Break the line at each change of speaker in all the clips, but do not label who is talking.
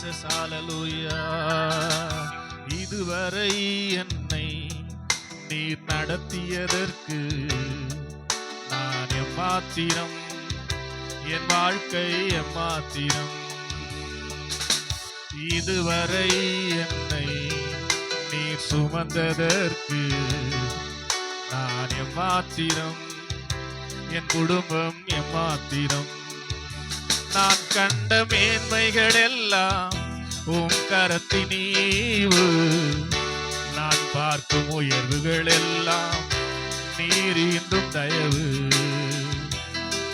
Jesus ஹalleluya. இதுவரை என்னை நீர் நடத்தியதற்கு நான் எம்மாத்திரம், என் வாழ்க்கை எம்மாத்திரம். இதுவரை என்னை நீர் சுமந்ததற்கு நான் எம்மாத்திரம், என் குடும்பம் எம்மாத்திரம். நான் கண்ட மேன்மைகள் எல்லாம் உம் கரத்தின் ஈவு, நான் பார்க்கும் உயர்வுகள் எல்லாம் நீர் ஈந்தும் தயவு.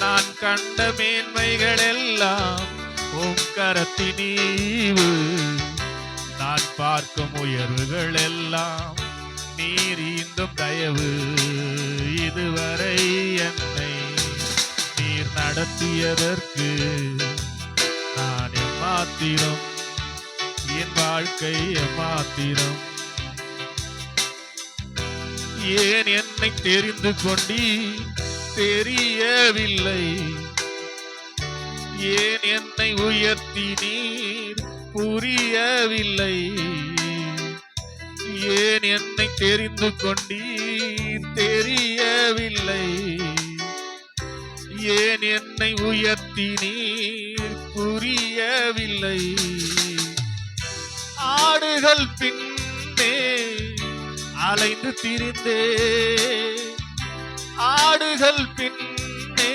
நான் கண்ட மேன்மைகள் எல்லாம் உம் கரத்தின் ஈவு, நான் பார்க்கும் உயர்வுகள் எல்லாம் நீர் ஈந்தும் தயவு. இதுவரை என்னை நீர் நடத்தியதற்கு நான் எம்மாத்திரம், என் வாழ்க்கை எம்மாத்திரம். ஏன் என்னை தெரிந்து கொண்டீ தெரியவில்லை, ஏன் என்னை உயர்த்தி நீர் புரியவில்லை. ஏன் என்னை தெரிந்து கொண்டீர் தெரியவில்லை, ஏன் என்னை உயர்த்தி நீர் புரியவில்லை. ஆடுகள் பின்னே அலைந்து திரிந்தே, ஆடுகள் பின்னே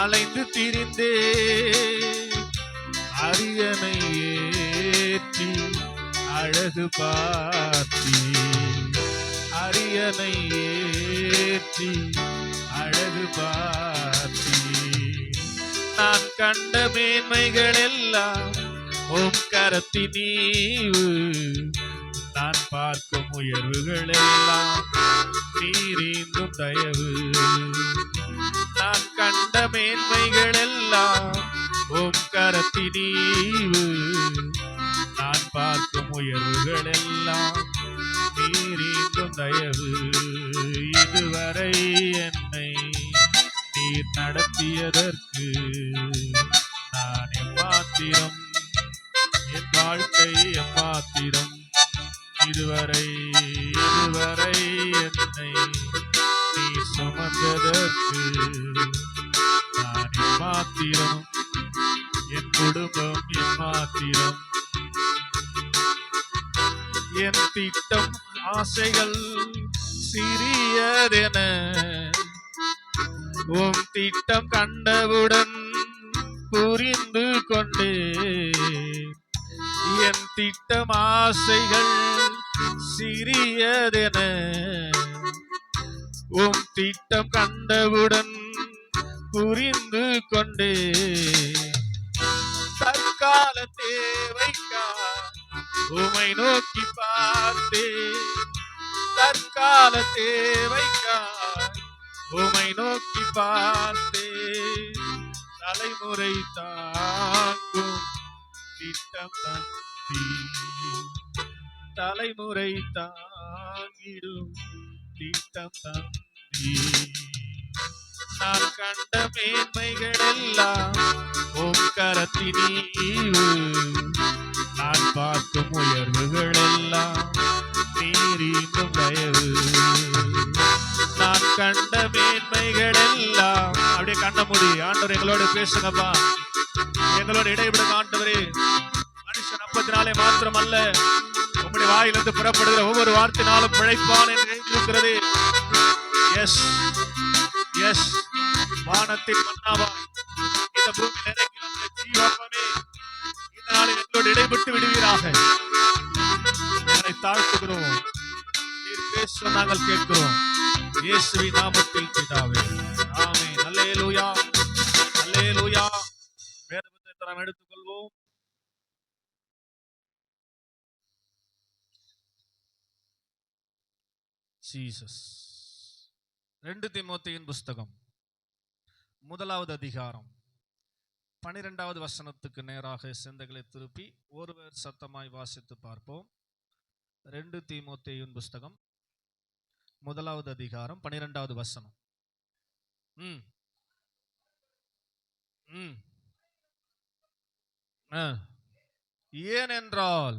அலைந்து திரிந்தே, அரியணை ஏற்றி அழகு பார்த்தி, அரியணை ஏற்றி அழகு பார்த்தி. நான் கண்ட மேன்மைகள் எல்லாம் உம் கரத்தின் ஈவு, நான் பார்க்கும் உயர்வுகள் எல்லாம் நீர் ஈந்தும் தயவு. நான் கண்ட மேன்மைகள் எல்லாம் உம் கரத்தின் ஈவு, நான் பார்க்கும் உயர்வுகள் எல்லாம் நீர் ஈந்தும் தயவு. இதுவரை என்னை நீர் நடத்தியதற்கு நான் எம்மாத்திரம், என் வாழ்க்கை எம்மாத்திரம். இதுவரை என்னை நீர் சுமந்ததற்கு நான் எம்மாத்திரம், என் குடும்பம் எம்மாத்திரம். என் திட்டம் ஆசைகள் சிறியதென உம் திட்டம் கண்டவுடன் புரிந்து கொண்டே. என் திட்டம் ஆசைகள் சிறியதென உம் திட்டம் கண்டவுடன் புரிந்து கொண்டே. தற்கால தேவைக்காய் உமை நோக்கி பார்த்தே, தற்கால தேவைக்காய் உமை நோக்கி பார்த்தே. தலைமுறை தாங்கும் திட்டம் தந்தி, தலைமுறை தாங்கிடும் திட்டம் தந்தி. நான் கண்ட மேன்மைகள் எல்லாம் உம் கரத்தின் ஈவு, நான் பார்க்கும் உயர்வுகள் எல்லாம் நீர் ஈந்தும் தயவு. நான் கண்ட மேன்மைகள் எல்லாம், அப்படியே கண்ண மூடி ஆண்டவர் எங்களோட பேசுங்கப்பா, எங்களோட இடைவிடுங்க ஆண்டவரே. மனுஷன் அப்பத்தினாலே மாத்திரம் அல்ல, உங்களுடைய வாயிலிருந்து புறப்படுகிற ஒவ்வொரு வார்த்தையினாலும் பிழைப்பான் என்று எழுதியிருக்கிறது. எஸ் எஸ், வானத்தின் மன்னாவாய் இந்த பூமியில் இறங்கின ஜீவப்பமே இந்த நாளில் எங்களோடு இடைபெட்டு விடுவீராக. எங்களை தாழ்த்துகிறோம், நீர் பேச நாங்கள் கேட்கிறோம். இயேசுவின் நாமத்தில் பிதாவே, ஆமென். அல்லேலூயா, அல்லேலூயா. வேத புத்தகத்தை நாம் எடுத்துக்கொள்வோம். ஜீசஸ். 2 தீமோத்தேயுவின் புஸ்தகம் 1வது அதிகாரம் 12வது வசனத்துக்கு நேராக சிந்தைகளை திருப்பி ஒருவர் சத்தமாய் வாசித்து பார்ப்போம். 2 தீமோத்தேயுவின் புஸ்தகம் 1வது அதிகாரம் 12வது வசனம். ஏனென்றால்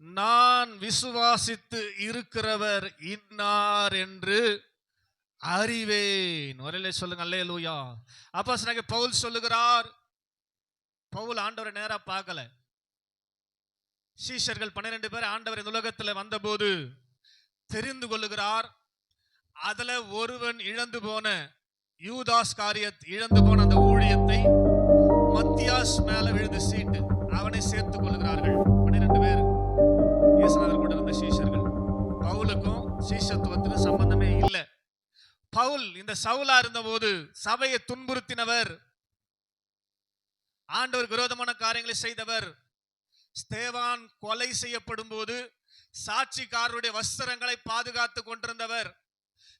நான் விசுவாசித்து இருக்கிறவர் இன்னார் என்று அறிவேன். ஒரே சொல்லுங்க அல்லேலூயா. அப்போஸ்தலனாகிய பவுல் சொல்லுகிறார். பவுல் ஆண்டவரை நேரா பார்க்கல. சீஷர்கள் 12 பேர் ஆண்டவர் இந்த உலகத்தில் வந்தபோது தெரிந்து கொள்ளுகிறார். அதுல ஒருவன் இழந்து போன யூதாஸ் காரியத் இழந்து போன அந்த ஊழியத்தை மத்தியாஸ் மேல விழுந்து சீட்டு அவனை சேர்த்துக் கொள்கிறார்கள். 12 பேர் இயேசுநாதர் கூட இருந்த சீஷர்கள். பவுலுக்கும் சீஷத்துவத்துக்கும் சம்பந்தமே இல்லை. பவுல் இந்த சவுலா இருந்தபோது சபையை துன்புறுத்தினவர், ஆண்டவர் விரோதமான காரியங்களை செய்தவர். ஸ்தேவான் கொலை செய்யப்படும் போது சாட்சிக்காரருடைய வஸ்திரங்களை பாதுகாத்து கொண்டிருந்தவர்.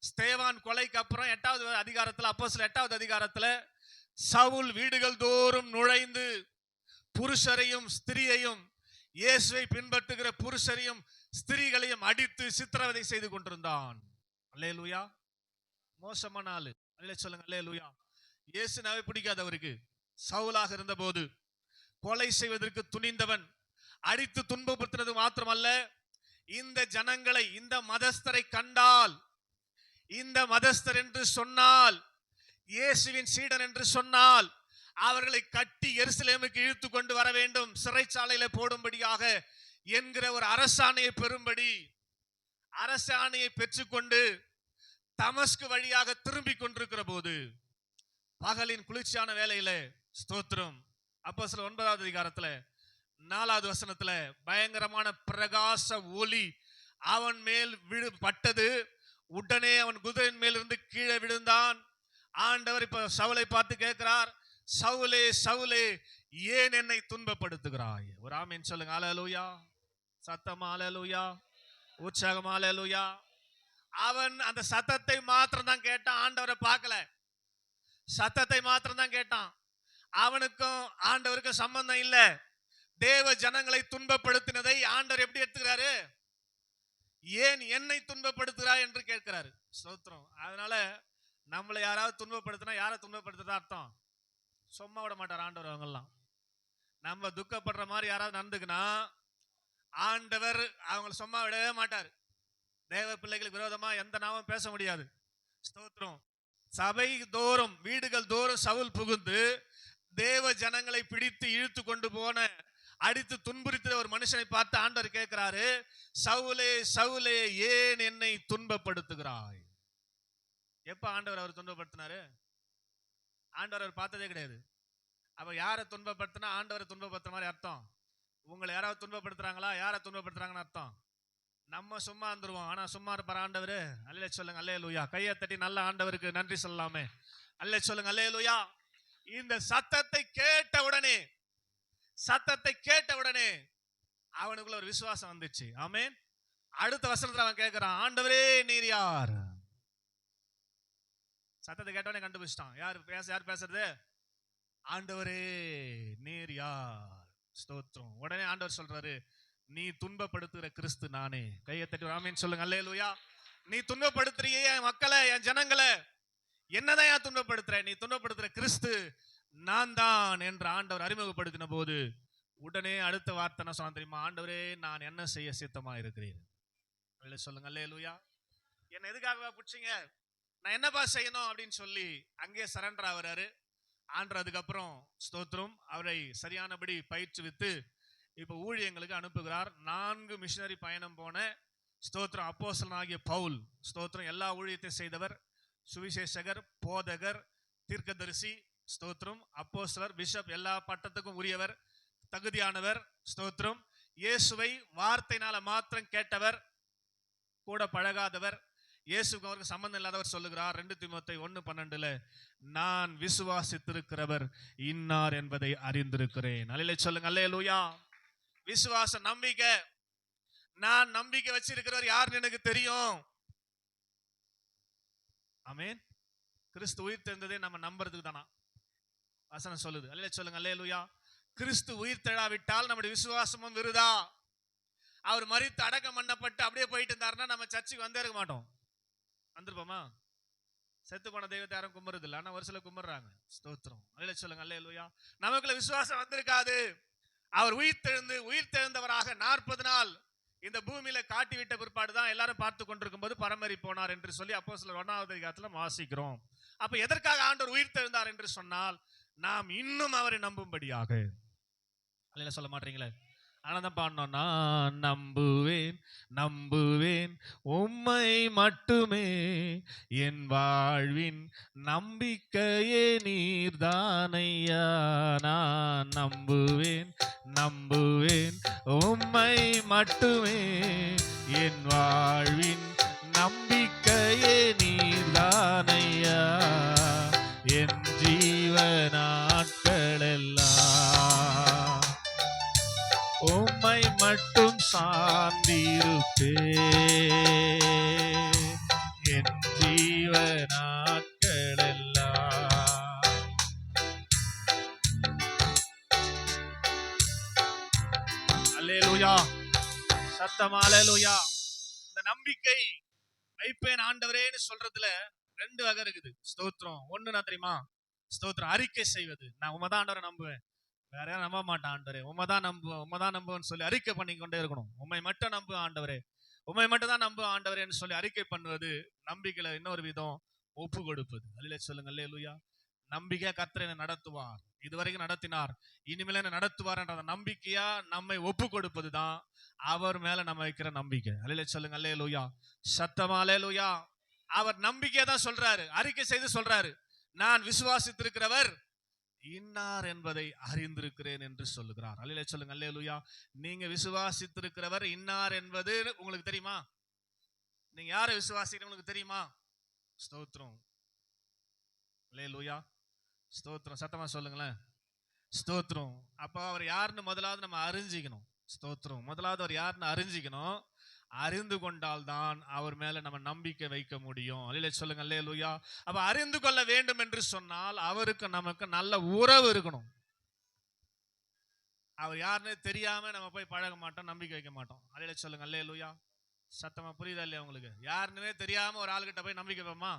ஸ்தேவான் கொலைக்கு அப்புறம் 8வது அதிகாரத்தில், அப்போஸ்தலர் 8வது அதிகாரத்தில் சவுல் வீடுகள் தோறும் நுழைந்து புருஷரையும் ஸ்திரியையும், இயேசுவை பின்பற்றுகிற புருஷரையும் ஸ்திரீகளையும் அடித்து சித்திரவதை செய்து கொண்டிருந்தான். அல்லேலூயா. மோசமான ஆளு. அல்லே சொல்லுங்க அல்லேலூயா. இயேசுனாவே பிடிக்காது அவருக்கு. சவுலாக இருந்த போது கொலை செய்வதற்கு துணிந்தவன், அடித்து துன்பப்படுத்தினது மாத்திரமல்ல, இந்த ஜனங்களை, இந்த மதஸ்தரை கண்டால், இந்த மதஸ்தர் என்று சொன்னால், இயேசுவின் சீடன் என்று சொன்னால், அவர்களை கட்டி எருசலேமுக்கு இழுத்து கொண்டு வர வேண்டும், சிறைச்சாலையில போடும்படியாக என்கிற ஒரு அரசாணையை பெறும்படி, அரசாணையை பெற்றுக்கொண்டு தமஸ்கு வழியாக திரும்பி கொண்டிருக்கிற போது, பகலின் குளிர்ச்சியான வேலையில, ஸ்தோத்திரம், அப்போஸ்தலர் 9வது அதிகாரத்துல 4வது வசனத்துல பயங்கரமான பிரகாச ஒளி அவன் மேல் பட்டது. உடனே அவன் குதிரையின் மேல் இருந்து கீழே விழுந்தான். ஆண்டவர் இப்ப சவுலை பார்த்து கேட்கிறார், சவுலே சவுலே ஏன் என்னை துன்பப்படுத்துகிறாய்? ஒரு ஆமீன் சொல்லுங்க. அல்லேலூயா. சத்தமா அல்லேலூயா. உற்சாகமா அல்லேலூயா. அவன் அந்த சத்தத்தை மாத்திரம் தான் கேட்டான், ஆண்டவரை பார்க்கல. சத்தத்தை மாத்திரம் தான் கேட்டான். அவனுக்கும் ஆண்டவருக்கும் சம்பந்தம் இல்ல. தேவ ஜனங்களை துன்பப்படுத்தினதை ஆண்டவர் எப்படி எடுத்துக்கிறாரு? ஏன் என்னை துன்பப்படுத்துகிறாய் என்று கேட்கிறாரு. ஸ்தோத்திரம். அதனால நம்மளை யாராவது துன்பப்படுத்தினா, யாரை துன்பப்படுத்துறதா அர்த்தம்? சும்மா விட மாட்டார் ஆண்டவர். அவங்கெல்லாம் நம்ம துக்கப்படுற மாதிரி யாராவது நடந்துக்குன்னா ஆண்டவர் அவங்களை சும்மா விடவே மாட்டார். தேவ பிள்ளைகளுக்கு விரோதமா எந்த நாமும் பேச முடியாது. ஸ்தோத்திரம். சபை தோறும், வீடுகள் தோறும் சவுல் புகுந்து தேவ ஜனங்களை பிடித்து இழுத்து கொண்டு போன, அடித்து துன்புறுத்தின ஒரு மனுஷனை பார்த்து ஆண்டவர் கேட்கிறாரு, சவுலே சவுலே ஏன் என்னை துன்பப்படுத்துகிறாய்? எப்ப ஆண்டவர் அவர் துன்பப்படுத்தினாரு? ஆண்டவர் அவர் பார்த்ததே கிடையாது. அப்ப யாரை துன்பப்படுத்தினா ஆண்டவரை துன்பப்படுத்துற மாதிரி அர்த்தம்? உங்களை யாராவது துன்பப்படுத்துறாங்களா? யாரை துன்பப்படுத்துறாங்கன்னு அர்த்தம்? நம்ம சும்மா இருந்துருவோம். ஆனா சும்மா இருப்பார் ஆண்டவர். அல்லே சொல்லுங்க அல்லேலூயா. கையை தட்டி நல்ல ஆண்டவருக்கு நன்றி சொல்லலாமே. அல்லே சொல்லுங்க அல்லேலூயா. இந்த சத்தத்தை கேட்ட உடனே, சத்தத்தை கேட்ட உடனே அவனுக்குள்ள ஒரு விசுவாசம் வந்துச்சு. ஆமென். அடுத்த வசனத்துல அவன் கேட்கிறான், ஆண்டவரே நீர் யார்? சத்தத்தை கேட்டவனே கண்டுபிடிச்சிட்டான். யார் பேசுறது? ஆண்டவரே நீர் யார்? ஸ்தோத்திரம். உடனே ஆண்டவர் சொல்றாரு, நீ துன்பப்படுத்துகிற கிறிஸ்து நானே. கையை தட்டி ஆமென் சொல்லுங்க அல்லேலூயா. நீ துன்பப்படுத்துறியே என் மக்களை, என் ஜனங்களை, என்னதான் ஏன் துன்பப்படுத்துற? நீ துன்பப்படுத்துற கிறிஸ்து நான் தான் என்று ஆண்டவர் அறிமுகப்படுத்தின போது உடனே அடுத்த வார்த்தை என்ன சொன்ன தெரியுமா? ஆண்டவரே நான் என்ன செய்ய சித்தமா இருக்கிறேன். சொல்லுங்க அல்லேலூயா. என்ன எதுக்காக பிடிச்சிங்க? நான் என்னப்பா செய்யணும் அப்படின்னு சொல்லி அங்கே சரண்டர் ஆகிறாரு ஆண்டவர். அதுக்கப்புறம் ஸ்தோத்திரம், அவரை சரியானபடி பயிற்றுவித்து இப்ப ஊழியங்களுக்கு அனுப்புகிறார். 4 மிஷனரி பயணம் போன ஸ்தோத்திரம் அப்போஸ்தலனாகிய பவுல், ஸ்தோத்திரம், எல்லா ஊழியத்தை செய்தவர், சுவிசேஷகர், போதகர், தீர்க்கதரிசி, ஸ்தோத்திரம், அப்போஸ்தலர், பிஷப், எல்லா பட்டத்துக்கும் உரியவர், தகுதியானவர். ஸ்தோத்திரம். இயேசுவை வார்த்தையினால மாத்திரம் கேட்டவர், கூட பழகாதவர், இயேசுக்கு அவருக்கு சம்பந்தம் இல்லாதவர் சொல்லுகிறார் 2 தீமோத்தேயு 1:12, நான் விசுவாசித்திருக்கிறவர் இன்னார் என்பதை அறிந்திருக்கிறேன். அல்லேலூயா சொல்லுங்க அல்லேலூயா. விசுவாச நம்பிக்கை. நான் நம்பிக்கை வச்சிருக்கிறவர் யாருன்னு எனக்கு தெரியும். ஆமென். கிறிஸ்து உயிர் தெழுந்ததே நம்ம நம்புறதுக்கு தானா? வசனம் சொல்லுது. அல்லேலூயா சொல்லுங்க அல்லேலூயா. கிறிஸ்து உயிர் தெழாவிட்டால் நம்முடைய விசுவாசமும் விருதா. அவர் மரித்து அடக்கம் பண்ணப்பட்டு அப்படியே போயிட்டு இருந்தாருன்னா நம்ம சர்ச்சுக்கு வந்தே இருக்க மாட்டோம். வந்திருப்போமா? செத்து போன தெய்வத்தை யாரும் கும்பிடுறது இல்லை, ஆனா ஒரு சில கும்பிடுறாங்க. ஸ்தோத்திரம். அல்லேலூயா சொல்லுங்க அல்லேலூயா. நமக்குள்ள விசுவாசம் வந்திருக்காது. அவர் உயிர் தெழுந்தவராக 40 நாள் இந்த பூமியில காட்டிவிட்ட பிற்பாடுதான் எல்லாரும் பார்த்து கொண்டிருக்கும் போது பரமரி போனார் என்று சொல்லி அப்போஸ்தலர் 1ஆவது அதிகாரத்துல வாசிக்கிறோம். அப்ப எதற்காக ஆண்டவர் உயிர் தெழுந்தார் என்று சொன்னால் நாம் இன்னும் அவரை நம்பும்படியாக. அல்லேலூயா சொல்ல மாட்டீங்களே? ஆனந்தம் பாடணும். நான் நம்புவேன் நம்புவேன் உம்மை மட்டுமே, என் வாழ்வின் நம்பிக்கையே நீர்தானையா. நான் நம்புவேன் நம்புவேன் உம்மை மட்டுமே, என் வாழ்வின் நம்பிக்கையே நீர்தானையா. என் ஜீவ நாட்களெல்லாம் உம்மை மட்டும் சார்ந்திருப்பே, என் ஜீவ நாட்களெல்லாம். அல்லேலூயா சத்தம் அல்லேலூயா. இந்த நம்பிக்கை வைப்பேன் ஆண்டவரேன்னு சொல்றதுல 2 வகை இருக்குது. ஸ்தோத்திரம். ஒண்ணு நான் தெரியுமா? ஸ்தோத்திரம் அறிக்கை செய்வது. நான் உமதான் ஆண்டவரை நம்புவேன், வேற யாரும் நம்ப மாட்டான் ஆண்டவரே, உண்மைதான் நம்புவேன்னு சொல்லி அறிக்கை பண்ணிக்கொண்டே இருக்கணும். உண்மை மட்டும் நம்பு ஆண்டவரே, உண்மை மட்டும் தான் நம்பு ஆண்டவரேன்னு சொல்லி அறிக்கை பண்ணுவது நம்பிக்கையில இன்னொரு விதம் ஒப்பு கொடுப்பது. அல்லேலூயா சொல்லுங்க அல்லேலூயா. நம்பிக்கையா கர்த்தர் என்னை நடத்துவார், இதுவரைக்கும் நடத்தினார், இனிமேல என்ன நடத்துவார் என்ற நம்பிக்கையா நம்மை ஒப்பு கொடுப்பது தான் அவர் மேல நம்ம வைக்கிற நம்பிக்கை. அல்லேலூயா சொல்லுங்க அல்லேலூயா. சத்தமா அல்லேலூயா. அவர் நம்பிக்கையா தான் சொல்றாரு, அறிக்கை செய்து சொல்றாரு, நான் விசுவாசித்திருக்கிறவர் இன்னார் என்பதை அறிந்திருக்கிறேன் என்று சொல்லுகிறார். அல்லேலூயா சொல்லுங்க அல்லேலூயா. நீங்க விசுவாசித்திருக்கிறவர் இன்னார் என்பது உங்களுக்கு தெரியுமா? நீங்க யாரை விசுவாசிக்கிறீங்க உங்களுக்கு தெரியுமா? ஸ்தோத்திரம் அல்லேலூயா. ஸ்தோத்திரம். சத்தமா சொல்லுங்களேன் ஸ்தோத்திரம். அப்ப அவர் யாருன்னு முதலாவது நம்ம அறிஞ்சிக்கணும். ஸ்தோத்திரம். முதலாவது அவர் யாருன்னு அறிஞ்சிக்கணும். அறிந்து கொண்டால் தான் அவர் மேல நம்ம நம்பிக்கை வைக்க முடியும். அல்லேலூயா சொல்லுங்க அல்லேலூயா. அப்ப அறிந்து கொள்ள வேண்டும் என்று சொன்னால் அவருக்கு நமக்கு நல்ல உறவு இருக்கணும். அவர் யாருன்னு தெரியாம நம்ம போய் பழக மாட்டோம், நம்பிக்கை வைக்க மாட்டோம். அல்லேலூயா சொல்லுங்க அல்லேலூயா. சத்தமா புரியுதா இல்லையா உங்களுக்கு? யாருன்னே தெரியாம ஒரு ஆளுகிட்ட போய் நம்பிக்கை வைப்போமா?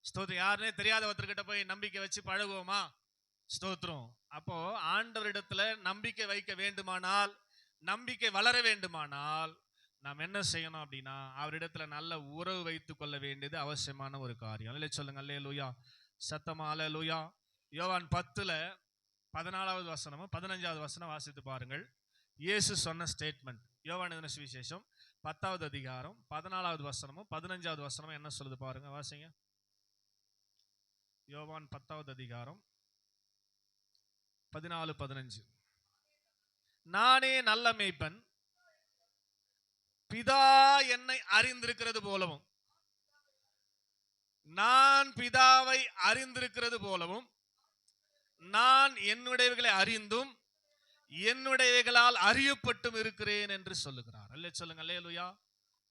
ஸ்தோத்திரம். யாருன்னே தெரியாத ஒருத்தர்கிட்ட போய் நம்பிக்கை வச்சு பழகுவோமா? ஸ்தோத்திரம். அப்போ ஆண்டவரிடத்துல நம்பிக்கை வைக்க வேண்டுமானால், நம்பிக்கை வளர வேண்டுமானால் நாம் என்ன செய்யணும் அப்படின்னா அவரிடத்துல நல்ல உறவு வைத்துக் கொள்ள வேண்டியது அவசியமான ஒரு காரியம். அல்லேலூயா சொல்லுங்க அல்லேலூயா. சத்தமா அல்லேலூயா. யோவான் 10:14 வசனமும் 15வது வசனம் வாசித்து பாருங்கள். இயேசு சொன்ன ஸ்டேட்மெண்ட். யோவான் எழுதின சுவிசேஷம் 10வது அதிகாரம் 14வது வசனமும் 15வது வசனமும் என்ன சொல்லுது பாருங்க, வாசிங்க. யோவான் 10வது அதிகாரம் 14-15. நானே நல்ல மேய்ப்பன், பிதா என்னை அறிந்திருக்கிறது போலவும், நான் பிதாவை அறிந்திருக்கிறது போலவும், நான் என்னுடையவைகளை அறிந்தும் என்னுடையவைகளால் அறியப்பட்டும் இருக்கிறேன் என்று சொல்லுகிறார். அல்லேலூயா சொல்லுங்க அல்லேலூயா.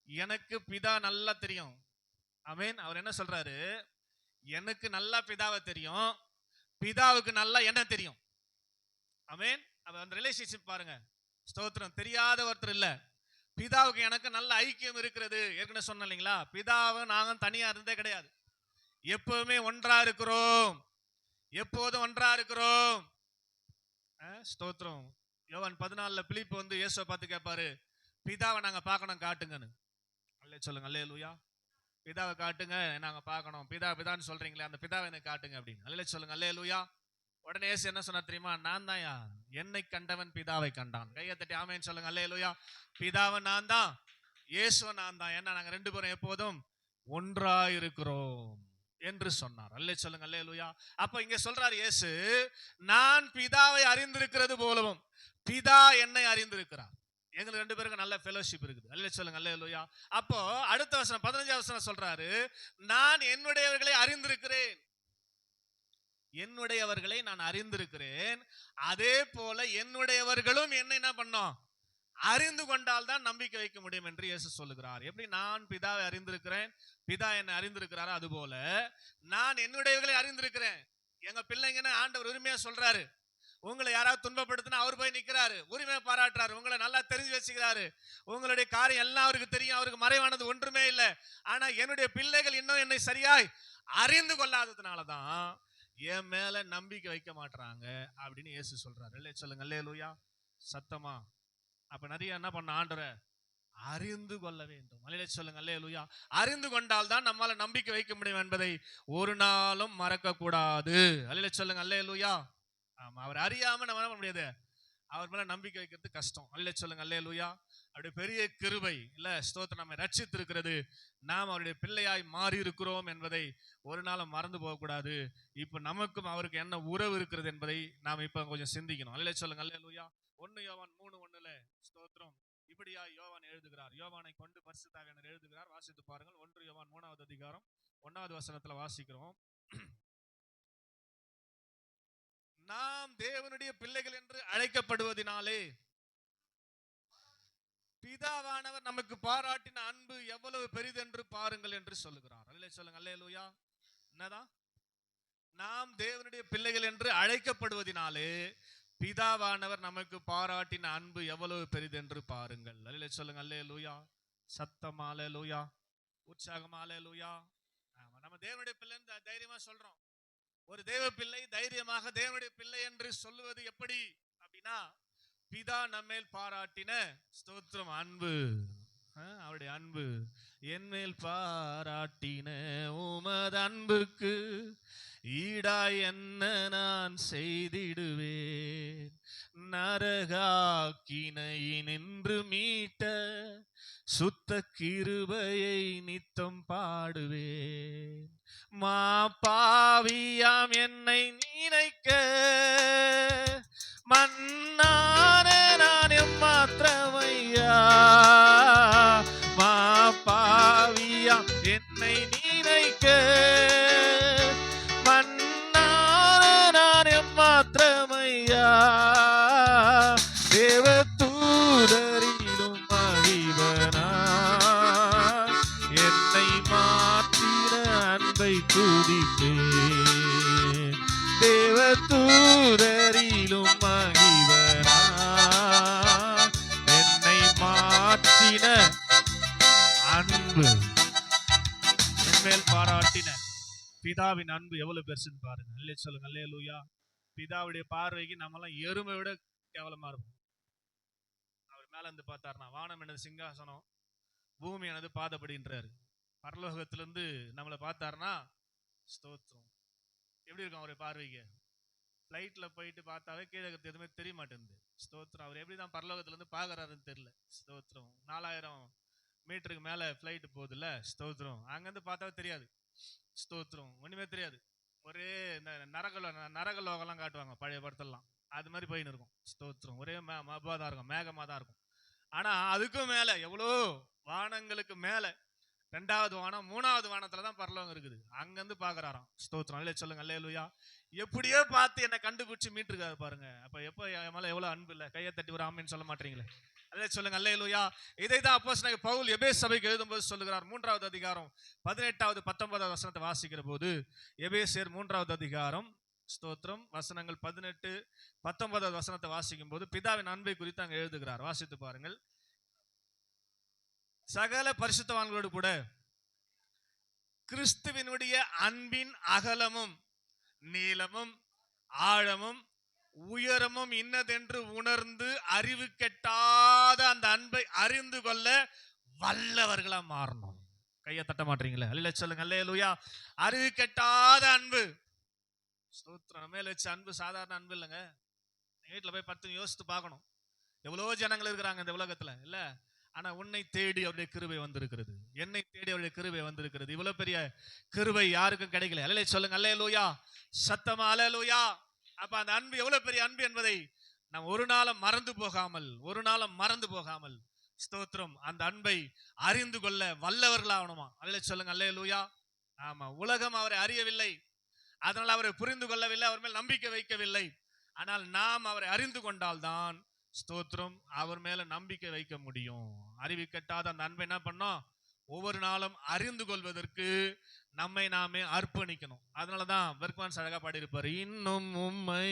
எனக்கு பிதா நல்லா தெரியும். ஆமென். அவர் என்ன சொல்றாரு? எனக்கு நல்லா பிதாவை தெரியும், பிதாவுக்கு நல்லா என்ன தெரியும். ஆமென். அந்த ரிலேஷன்ஷிப் பாருங்க. ஸ்தோத்திரம். தெரியாத ஒருத்தர் இல்ல, பிதாவுக்கு எனக்கு நல்ல ஐக்கியம் இருக்கிறது. ஏற்கனவே சொன்ன இல்லைங்களா, பிதாவை நாங்க தனியா இருந்தே கிடையாது, எப்பவுமே ஒன்றா இருக்கிறோம், எப்போதும் ஒன்றா இருக்கிறோம். ஸ்தோத்திரம். யோவான் 14 பிலிப்பு வந்து இயேசுவை பார்த்து கேட்பாரு, பிதாவை நாங்க பார்க்கணும் காட்டுங்கன்னு. அல்லேலூயா சொல்லுங்க அல்லேலூயா. பிதாவை காட்டுங்க, நாங்க பார்க்கணும். பிதான்னு சொல்றீங்களே, அந்த பிதாவை எனக்கு காட்டுங்க அப்படின்னு. அல்லேலூயா சொல்லுங்க அல்லேலூயா. உடனே இயேசு என்ன சொன்னார் தெரியுமா? நான் தான் என்னை கண்டவன் பிதாவை கண்டான். கையை தட்டி ஆமென் சொல்லுங்க அல்லேலூயா. பிதாவை நான் தான், இயேசுவை நான் தான். ஏன்னா நாங்க 2 பேரும் எப்போதும் ஒன்றாயிருக்கிறோம் என்று சொன்னார். அல்லேலூயா சொல்லுங்க அல்லேலூயா. அப்ப இங்க சொல்றார் இயேசு, நான் பிதாவை அறிந்திருக்கிறது போலவும் பிதா என்னை அறிந்திருக்கிறார். எங்களுக்கு 2 பேருக்கு நல்ல ஃபெலோஷிப் இருக்குது. அல்லேலூயா சொல்லுங்க அல்லேலூயா. அப்போ அடுத்த வசனம் 15வது வசனம் சொல்றாரு, நான் என்னுடையவர்களை அறிந்திருக்கிறேன், என்னுடையவர்களை நான் அறிந்திருக்கிறேன், அதே போல என்னுடையவர்களும் என்னை என்ன பண்ணோம்? அறிந்து கொண்டால் தான் நம்பிக்கை வைக்க முடியும் என்று இயேசு சொல்லுகிறார். எப்படி நான் பிதாவை அறிந்திருக்கிறேன், பிதா என்னை அறிந்திருக்கிறாரோ அதுபோல நான் என்னுடையவர்களை அறிந்திருக்கிறேன். எங்க பிள்ளைங்கன்னு ஆண்டவர் உரிமையா சொல்றாரு. உங்களை யாராவது துன்பப்படுத்தினா அவர் போய் நிக்கிறாரு, உரிமையை பாராட்டுறாரு, உங்களை நல்லா தெரிஞ்சு வச்சுக்கிறாரு. உங்களுடைய காரியம் எல்லாம் அவருக்கு தெரியும், அவருக்கு மறைவானது ஒன்றுமே இல்லை. ஆனா என்னுடைய பிள்ளைகள் இன்னும் என்னை சரியாய் அறிந்து கொள்ளாததுனாலதான் என் மேல நம்பிக்கை வைக்க மாட்டாங்க அப்படின்னு இயேசு சொல்றாரு. இல்லையா சொல்லுங்க அல்லேலூயா. சத்தமா. அப்ப நிறைய என்ன பண்ண ஆண்டவரை அறிந்து கொள்ள வேண்டும். அல்லேலூயா சொல்லுங்க. அல்லேலூயா. அறிந்து கொண்டால் தான் நம்மால நம்பிக்கை வைக்க முடியும் என்பதை ஒரு நாளும் மறக்க கூடாது. அல்லேலூயா சொல்லுங்க. அல்லேலூயா. ஆமா, அவர் அறியாம நம்ம என்ன பண்ண முடியாது, அவர் மேல நம்பிக்கை வைக்கிறது கஷ்டம். அல்லேலூயா சொல்லுங்க. அல்லேலூயா. அவருடைய பெரிய கிருபை இல்ல ஸ்தோத்திரம் நம்மை ரட்சித்து இருக்கிறது. நாம் அவருடைய பிள்ளையாய் மாறி இருக்கிறோம் என்பதை ஒரு நாளும் மறந்து போக கூடாது. இப்ப நமக்கும் அவருக்கு என்ன உறவு இருக்கிறது என்பதை நாம் இப்ப கொஞ்சம் சிந்திக்கணும். அல்லேலூயா சொல்லுங்க. அல்லேலூயா. 1 யோவான் 3:1 ஸ்தோத்திரம் இப்படியா யோவான் எழுதுகிறார். யோவானை கொண்டு பரிசுத்த ஆவியானவர் எழுதுகிறார். வாசித்து பாருங்கள். 1 யோவான் 3வது அதிகாரம் 1வது வசனத்துல வாசிக்கிறோம். நாம் தேவனுடைய பிள்ளைகள் என்று அழைக்கப்படுவதினாலே பிதாவானவர் நமக்கு பாராட்டின அன்பு எவ்வளவு பெரிதென்று பாருங்கள் என்று சொல்லுகிறார். அல்லேலூயா சொல்லுங்க. அல்லேலூயா. என்னதான்? நாம் தேவனுடைய பிள்ளைகள் என்று அழைக்கப்படுவதினாலே பிதாவானவர் நமக்கு பாராட்டின அன்பு எவ்வளவு பெரிதென்று பாருங்கள். அல்லேலூயா சொல்லுங்க. அல்லேலூயா. சத்தமா அல்லேலூயா. உற்சாகமா அல்லேலூயா. ஆமா, நம்ம தேவனுடைய பிள்ளைன்னு தைரியமா சொல்றோம். ஒரு தேவ பிள்ளை தைரியமாக தேவனுடைய பிள்ளை என்று சொல்லுவது எப்படி அப்படின்னா, பிதா நம்மேல் பாராட்டின ஸ்தோத்திரம் அன்பு, அவருடைய அன்பு என்மேல் பாராட்டின உமது அன்புக்கு ஈடாய் என்ன நான் செய்திடுவேன், நரகாக்கினை நின்று மீட்ட சுத்த கிருபையை நித்தம் பாடுவேன், மா பாவியாம் என்னை நினைக்க மன்னான நான் எம்மாத்திரமையா, மா பாவியாம் என்னை நினைக்க மன்னான நான் எம்மாத்திரமையா, தேவ தூதரிலும் மகிவனா என்னை மாற்றின அன்பை துதிப்பேன், தேவ தூதரிலும் மகிவனா என்னை மாற்றின அன்பு, என்மேல் பாராட்டின பிதாவின் அன்பு எவ்வளவு பெருசுன்னு பாருங்க. அல்லேலூயா சொல்லுங்க. அல்லேலூயா. பிதாவுடைய பார்வைக்கு நம்மலாம் எருமை விட கேவலமா இருக்கும். அவர் மேல இருந்து பார்த்தாருனா வானம் எனது சிங்காசனம் பூமி எனது பாதபடின்றாரு. பரலோகத்திலிருந்து நம்மளை பார்த்தாருனா ஸ்தோத்திரம் எப்படி இருக்கும் அவருடைய பார்வைக்கு? ஃப்ளைட்ல போயிட்டு பார்த்தாவே கீழே எதுவுமே தெரிய மாட்டேங்குது. ஸ்தோத்திரம். அவர் எப்படிதான் பரலோகத்துல இருந்து பாக்குறாருன்னு தெரியல. ஸ்தோத்திரம். 4000 மீட்டருக்கு மேல ஃப்ளைட் போகுதுல்ல. ஸ்தோத்திரம். அங்கிருந்து பார்த்தாவே தெரியாது. ஸ்தோத்திரம். ஒண்ணுமே தெரியாது. ஒரே இந்த நரகலோகம்லாம் காட்டுவாங்க பழைய படத்தெல்லாம், அது மாதிரி போயின்னு இருக்கும். ஸ்தோத்திரம். ஒரே மபா தான் இருக்கும், மேகமா தான் இருக்கும். ஆனா அதுக்கும் மேல எவ்வளோ வானங்களுக்கு மேல 2வது வானம் 3வது வானத்துலதான் பரலோகம் இருக்குது. அங்கிருந்து பாக்குறாராம். ஸ்தோத்திரம். அல்லேலூயா சொல்லுங்க. அல்லேலூயா. எப்படியோ பார்த்து என்னை கண்டுபிடிச்சு மீட்டிருக்காரு பாருங்க. அப்ப எப்ப என் மேல எவ்வளவு அன்பு இல்ல, கையை தட்டி ஒரு ஆமேன்னு சொல்ல மாட்டீங்களே. அல்லேலூயா சொல்லுங்க. அல்லேலூயா. இதைதான் அப்போஸ்தலனாகிய பவுல் எபேசு சபைக்கு எழுதும்போது சொல்லுகிறார். 3வது அதிகாரம் 18வது 19வது வசனத்தை வாசிக்கிற போது, எபேசியர் 3வது அதிகாரம் ஸ்தோத்திரம் வசனங்கள் 18 19வது வசனத்தை வாசிக்கும் போது பிதாவின் அன்பை குறித்து அங்க எழுதுகிறார். வாசித்து பாருங்கள். சகல பரிசுத்தவான்களோடு கூட கிறிஸ்துவினுடைய அன்பின் அகலமும் நீளமும் ஆழமும் உயரமும் இன்னதென்று உணர்ந்து அறிவு கெட்டாத அந்த அன்பை அறிந்து கொள்ள வல்லவர்களா மாறணும். கையை தட்ட மாட்டீங்களே. அல்லேலூயா சொல்லுங்க. அல்லேலூயா. அறிவு கெட்டாத அன்பு. ஸ்தோத்திரம். மேல வச்ச அன்பு சாதாரண அன்பு இல்லைங்க. வீட்டுல போய் 10 யோசித்து பார்க்கணும். எவ்வளவோ ஜனங்கள் இருக்கிறாங்க இந்த உலகத்துல இல்ல, ஆனா உன்னை தேடி அவருடைய கிருபை வந்திருக்கிறது, என்னை தேடி அவருடைய கிருபை வந்திருக்கிறது. இவ்வளவு பெரிய கிருபை யாருக்கும் கிடைக்கல. அல்லேலூயா சொல்லுங்க. அல்லேலூயா. சத்தமா அல்லேலூயா. அப்ப அந்த அன்பு எவ்வளவு பெரிய அன்பு என்பதை நாம் ஒரு நாளும் மறந்து போகாமல் ஸ்தோத்திரம் அந்த அன்பை அறிந்து கொள்ள வல்லவர்களாகணுமா. அல்லேலூயா சொல்லுங்க. அல்லேலூயா. ஆமா, உலகம் அவரை அறியவில்லை, அதனால் அவரை புரிந்து கொள்ளவில்லை, அவர் மேல் நம்பிக்கை வைக்கவில்லை. ஆனால் நாம் அவரை அறிந்து கொண்டால்தான் ஸ்தோத்திரம் அவர் மேல நம்பிக்கை வைக்க முடியும். அறிவு கட்டாத அந்த அன்பை என்ன பண்ணோம், ஒவ்வொரு நாளும் அறிந்து கொள்வதற்கு நம்மை நாமே அர்ப்பணிக்கணும். அதனாலதான் பெர்க்மன்ஸ் அழகா பாடியிருப்பார். இன்னும் உம்மை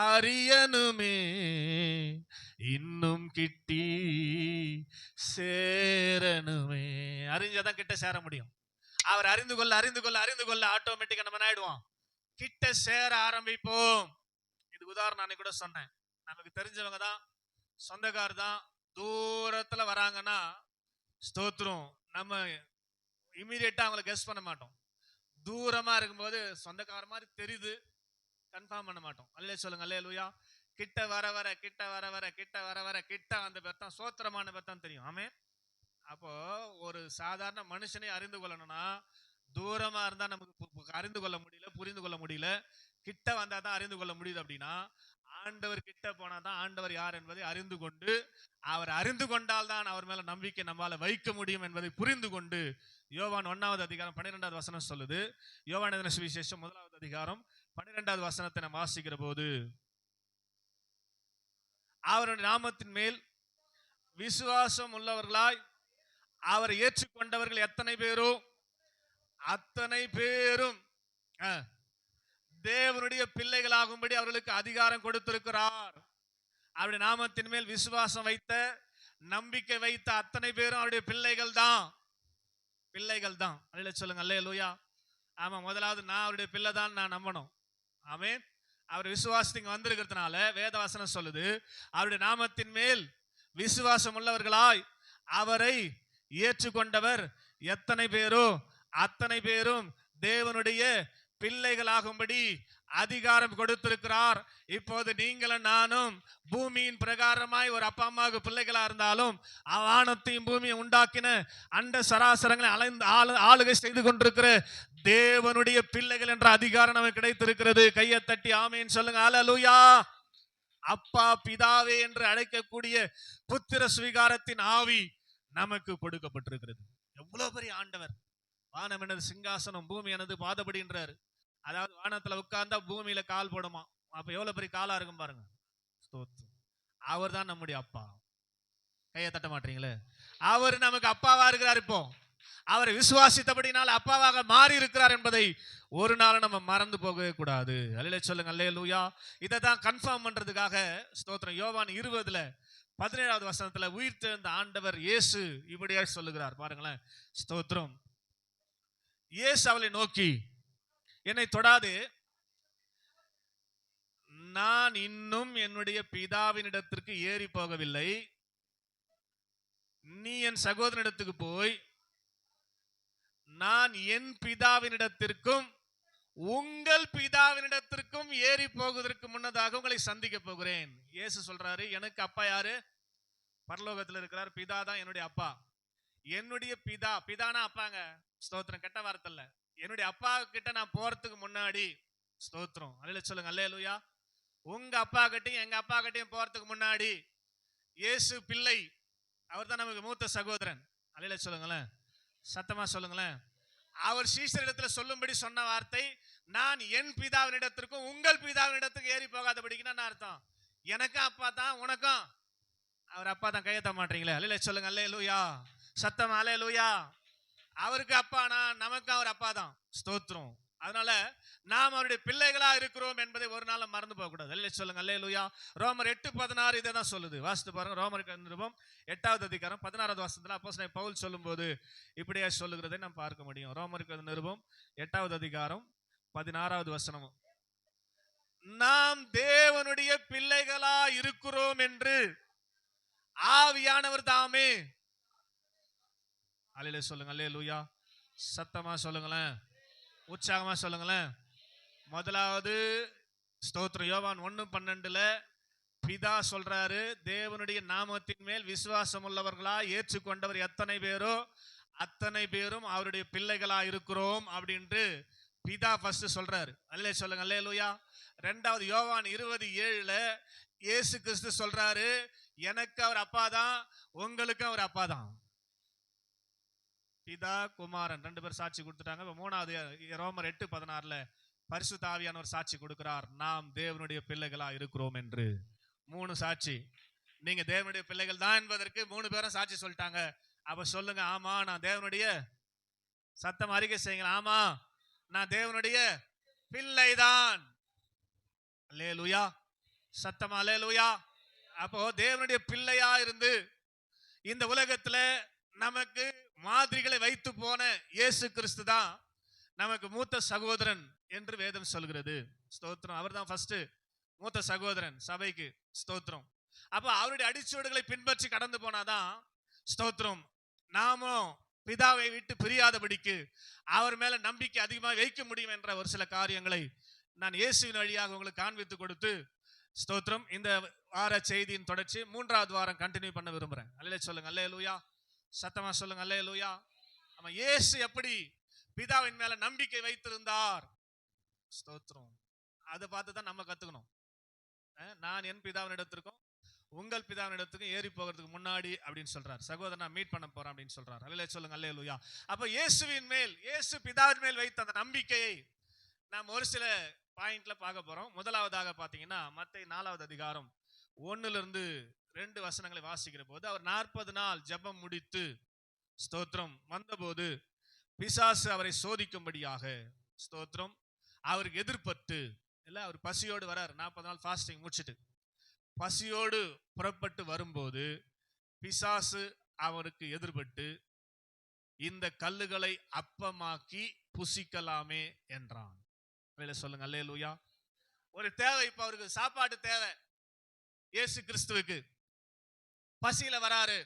அறியனுமே இன்னும் கிட்டி சேரனுமே. அறிஞ்சாதான் கிட்ட சேர முடியும். அவர் அறிந்து கொள்ள ஆட்டோமேட்டிக்கா நம்ம ஆயிடுவோம், கிட்ட சேர ஆரம்பிப்போம். இது உதாரணம் அன்னைக்கு கூட சொன்னேன். நமக்கு தெரிஞ்சவங்க தான், சொந்தக்காரர் தான், தூரத்துல வராங்கன்னா ஸ்தோத்திரம், நம்ம இமீடியட்டா அவங்களை கெஸ் பண்ண மாட்டோம். தூரமா இருக்கும்போது சொந்தக்கார மாதிரி தெரியுது, கன்ஃபார்ம் பண்ண மாட்டோம். அல்லே சொல்லுங்க, அல்லேலூயா. கிட்ட வர வர கிட்ட வர வர கிட்ட வர வர கிட்ட அந்த பெத்தான் சோத்திரமான பெத்தான் தெரியும். ஆமென். அப்போ ஒரு சாதாரண மனுஷனை அறிந்து கொள்ளணும்னா தூரமா இருந்தா நமக்கு அறிந்து கொள்ள முடியல, புரிந்து கொள்ள முடியல. கிட்ட வந்தா தான் அறிந்து கொள்ள முடியுது. அப்படின்னா ஆண்டவர் கிட்ட போனாதான் ஆண்டவர் யார் என்பதை அறிந்து கொண்டு, அவர் அறிந்து கொண்டால் தான் அவர் மேல நம்பிக்கை நம்மால வைக்க முடியும் என்பதை புரிந்து கொண்டு, யோவான் 1வது அதிகாரம் 12வது வசனம் சொல்லுது. யோவான் எழுதின சுவிசேஷம் 1வது அதிகாரம் 12வது வசனத்தை நாம் வாசிக்கிற போது, அவருடைய நாமத்தின் மேல் விசுவாசம் உள்ளவர்களாய் அவரை ஏற்றுக்கொண்டவர்கள் எத்தனை பேரோ அத்தனை பேரும் தேவனுடைய பிள்ளைகளாகும்படி அவர்களுக்கு அதிகாரம் கொடுத்திருக்கிறார். அவருடைய நாமத்தின் மேல் விசுவாசம் வைத்த, நம்பிக்கை வைத்த அத்தனை பேரும் அவருடைய பிள்ளைகள் தான். பிள்ளைகள் தான். அல்லேலூயா சொல்லுங்க, அல்லேலூயா. ஆமா, முதலாவது நான் அவருடைய பிள்ளை தான் நான் நம்பணும். ஆமென். அவர் விசுவாசத்துக்கு வந்திருக்கிறதுனால வேதவசனம் சொல்லுது, அவருடைய நாமத்தின் மேல் விசுவாசம் உள்ளவர்களாய் அவரை ஏற்றுக்கொண்டவர் எத்தனை பேரோ அத்தனை பேரும் தேவனுடைய பிள்ளைகளாகும்படி அதிகாரம் கொடுத்திருக்கிறார். இப்போது நீங்களும் நானும் பூமியின் பிரகாரமாய் ஒரு அப்பா அம்மாவுக்கு பிள்ளைகளா இருந்தாலும் வானத்தையும் பூமியை உண்டாக்கின அண்ட சராசரங்களை ஆளுகை செய்து கொண்டிருக்கிற தேவனுடைய பிள்ளைகள் என்ற அதிகாரம் நமக்கு கிடைத்திருக்கிறது. கையை தட்டி ஆமேன் சொல்லுங்க, அல்லேலூயா. அப்பா பிதாவே என்று அழைக்கக்கூடிய புத்திர சுவிகாரத்தின் ஆவி நமக்கு கொடுக்கப்பட்டிருக்கிறது. எவ்வளவு பெரிய ஆண்டவர்! வானம் எனது சிங்காசனம், பூமி எனது பாதபடின்றாரு. அதாவது வானத்துல உட்கார்ந்தா பூமியில கால் போடுமா. அப்ப எவ்வளவு பெரிய காலா இருக்கும் பாருங்க. அவர் தான் நம்முடைய அப்பா. கையை தட்ட மாட்டீங்களே. அவர் நமக்கு அப்பாவா இருக்கிறார். இப்போ அவரை விசுவாசித்தபடினால் அப்பாவாக மாறி இருக்கிறார் என்பதை ஒரு நாள் நம்ம மறந்து போகவே கூடாது. அல்லேலூயா சொல்லுங்க, அல்லேலூயா. இதை தான் கன்ஃபார்ம் பண்றதுக்காக ஸ்தோத்திரம் யோவான் 20:17வது வசனத்துல உயிர் தெழுந்த ஆண்டவர் இயேசு இப்படியா சொல்லுகிறார் பாருங்களேன். ஸ்தோத்திரம். இயேசு அவளை நோக்கி, என்னை தொடாது, நான் இன்னும் என்னுடைய பிதாவினிடத்திற்கு ஏறி போகவில்லை. நீ என் சகோதரனிடத்துக்கு போய் நான் என் பிதாவினிடத்திற்கும் உங்கள் பிதாவினிடத்திற்கும் ஏறி போவதற்கு முன்னதாக உங்களை சந்திக்க போகிறேன். இயேசு சொல்றாரு, எனக்கு அப்பா யாரு? பரலோகத்தில் இருக்கிறார். பிதா தான் என்னுடைய அப்பா. என்னுடைய பிதா, பிதானா அப்பாங்க. ஸ்தோத்திரம், கெட்ட வார்த்தை இல்ல. என்னுடைய அப்பா கிட்ட நான் போறதுக்கு முன்னாடி, ஸ்தோத்திரம், அல்லேலூயா சொல்லுங்க, அல்லேலூயா. உங்க அப்பா கிட்டையும் எங்க அப்பா கிட்டையும் போறதுக்கு முன்னாடி இயேசு பிள்ளை, அவர் தான் நமக்கு மூத்த சகோதரன். அல்லேலூயா சொல்லுங்களேன், சத்தமா சொல்லுங்களேன். அவர் சீஷரிடத்துல சொல்லும்படி சொன்ன வார்த்தை, நான் என் பிதாவினிடத்திற்கும் உங்கள் பிதாவினிடத்துக்கு ஏறி போகாதபடிக்குன்னா என்ன அர்த்தம்? எனக்கும் அப்பா தான், உனக்கும் அவர் அப்பா தான். கையெத்த மாட்டீங்களே. அல்லேலூயா சொல்லுங்க, அல்லேலூயா. சத்தமா அல்லேலூயா. அவருக்கு அப்பானா நமக்கு அவர் அப்பா தான். ஸ்தோத்திரம். அதனால நாம் அவருடைய பிள்ளைகளா இருக்கிறோம் என்பதை ஒரு நாள் மறந்து போக கூடாது. அல்லேலூயா சொல்லுங்க, அல்லேலூயா. ரோமர் 8:16 இதை தான் சொல்லுது. வாசித்து பாருங்க. ரோமர் நிருபம் 8வது அதிகாரம் 16வது வசனத்துல அப்போஸ்தலன் பவுல் சொல்லும் போது இப்படியே சொல்லுகிறதை நாம் பார்க்க முடியும். ரோமர் நிருபம் 8வது அதிகாரம் 16வது வசனம், நாம் தேவனுடைய பிள்ளைகளா இருக்கிறோம் என்று ஆவியானவர் தாமே. அல்லேலூயா சொல்லுங்க, அல்லேலூயா. சத்தமா சொல்லுங்களேன், உற்சாகமா சொல்லுங்களேன். முதலாவது ஸ்தோத்திரம், யோவான் 1:12 பிதா சொல்றாரு, தேவனுடைய நாமத்தின் மேல் விசுவாசம் உள்ளவர்களா ஏற்றுக்கொண்டவர் எத்தனை பேரோ அத்தனை பேரும் அவருடைய பிள்ளைகளா இருக்கிறோம் அப்படின்ட்டு பிதா ஃபர்ஸ்ட் சொல்றாரு. அல்லேலூயா சொல்லுங்க, அல்லேலூயா. ரெண்டாவது யோவான் 20:7 இயேசு கிறிஸ்து சொல்றாரு, எனக்கு அவர் அப்பா தான், உங்களுக்கு அவர் அப்பா தான். பிதா குமாரன் 2 பேர் சாட்சி கொடுத்துட்டாங்க. மூணாவது ரோமர் 8:16 பரிசுத்த ஆவியானவர் சாட்சி கொடுக்கிறார், நாம் தேவனுடைய பிள்ளைகளா இருக்கிறோம் என்று. 3 சாட்சி. நீங்க தேவனுடைய பிள்ளைகள் தான் என்பதற்கு 3 பேரும் சாட்சி சொல்லிட்டாங்க. அப்ப சொல்லுங்க, ஆமா நான் தேவனுடைய, சத்தம் அறிக்கை செய்யுங்க, ஆமா நான் தேவனுடைய பிள்ளைதான். அல்லேலூயா. சத்தமா அல்லேலூயா. அப்போ தேவனுடைய பிள்ளையா இருந்து இந்த உலகத்துல நமக்கு மாதிரிகளை வைத்து போன இயேசு கிறிஸ்து தான் நமக்கு மூத்த சகோதரன் என்று வேதம் சொல்கிறது. ஸ்தோத்திரம். அவர் தான் ஃபர்ஸ்ட் மூத்த சகோதரன் சபைக்கு. ஸ்தோத்திரம். அப்ப அவருடைய அடிச்சுவடுகளை பின்பற்றி கடந்து போனாதான் ஸ்தோத்திரம் நாமும் பிதாவை விட்டு பிரியாதபடிக்கு அவர் மேல நம்பிக்கை அதிகமாக வைக்க முடியும் என்ற ஒரு சில காரியங்களை நான் இயேசுவின் வழியாக உங்களுக்கு காண்பித்து கொடுத்து ஸ்தோத்திரம் இந்த வார செய்தியின் தொடர்ச்சி 3வது வாரம் கண்டினியூ பண்ண விரும்புறேன். அல்லேலூயா சொல்லுங்க. அல்லேலூயா சத்தமா சொல்லுங்க. அல்லேலூயா. நம்ம இயேசு எப்படி பிதாவின் மேல நம்பிக்கை வைத்திருந்தார். ஸ்தோத்திரம். அதை பார்த்து தான் நம்ம கத்துக்கணும். நான் என் பிதாவின் இடத்திற்கும் உங்கள் பிதாவின் இடத்துக்கும் ஏறி போகிறதுக்கு முன்னாடி அப்படின்னு சொல்றார். சகோதரன் நான் மீட் பண்ண போறேன் அப்படின்னு சொல்றார். அல்லேலூயா சொல்லுங்க. அல்லேலூயா. அப்ப இயேசுவின் மேல், இயேசு பிதாவின் மேல் வைத்த அந்த நம்பிக்கையை நாம் ஒரு சில பாயிண்ட்ல பார்க்க போறோம். முதலாவதாக பாத்தீங்கன்னா மத்தேயு 4வது அதிகாரம் 1-2 வசனங்களை வாசிக்கிற போது, அவர் 40 நாள் ஜெபம் முடித்து ஸ்தோத்திரம் வந்தபோது பிசாசு அவரை சோதிக்கும்படியாக ஸ்தோத்திரம் அவருக்கு எதிர்பட்டு இல்ல, அவர் பசியோடு வரார். 40 நாள் ஃபாஸ்டிங் முடிச்சிட்டு பசியோடு புறப்பட்டு வரும்போது பிசாசு அவருக்கு எதிர்பட்டு இந்த கல்லுகளை அப்பமாக்கி புசிக்கலாமே என்றான். சொல்லுங்க. அல்லேலூயா. ஒரு தேவை, இப்ப அவருக்கு சாப்பாடு தேவை. இயேசு கிறிஸ்துவுக்கு பசியில வராரு.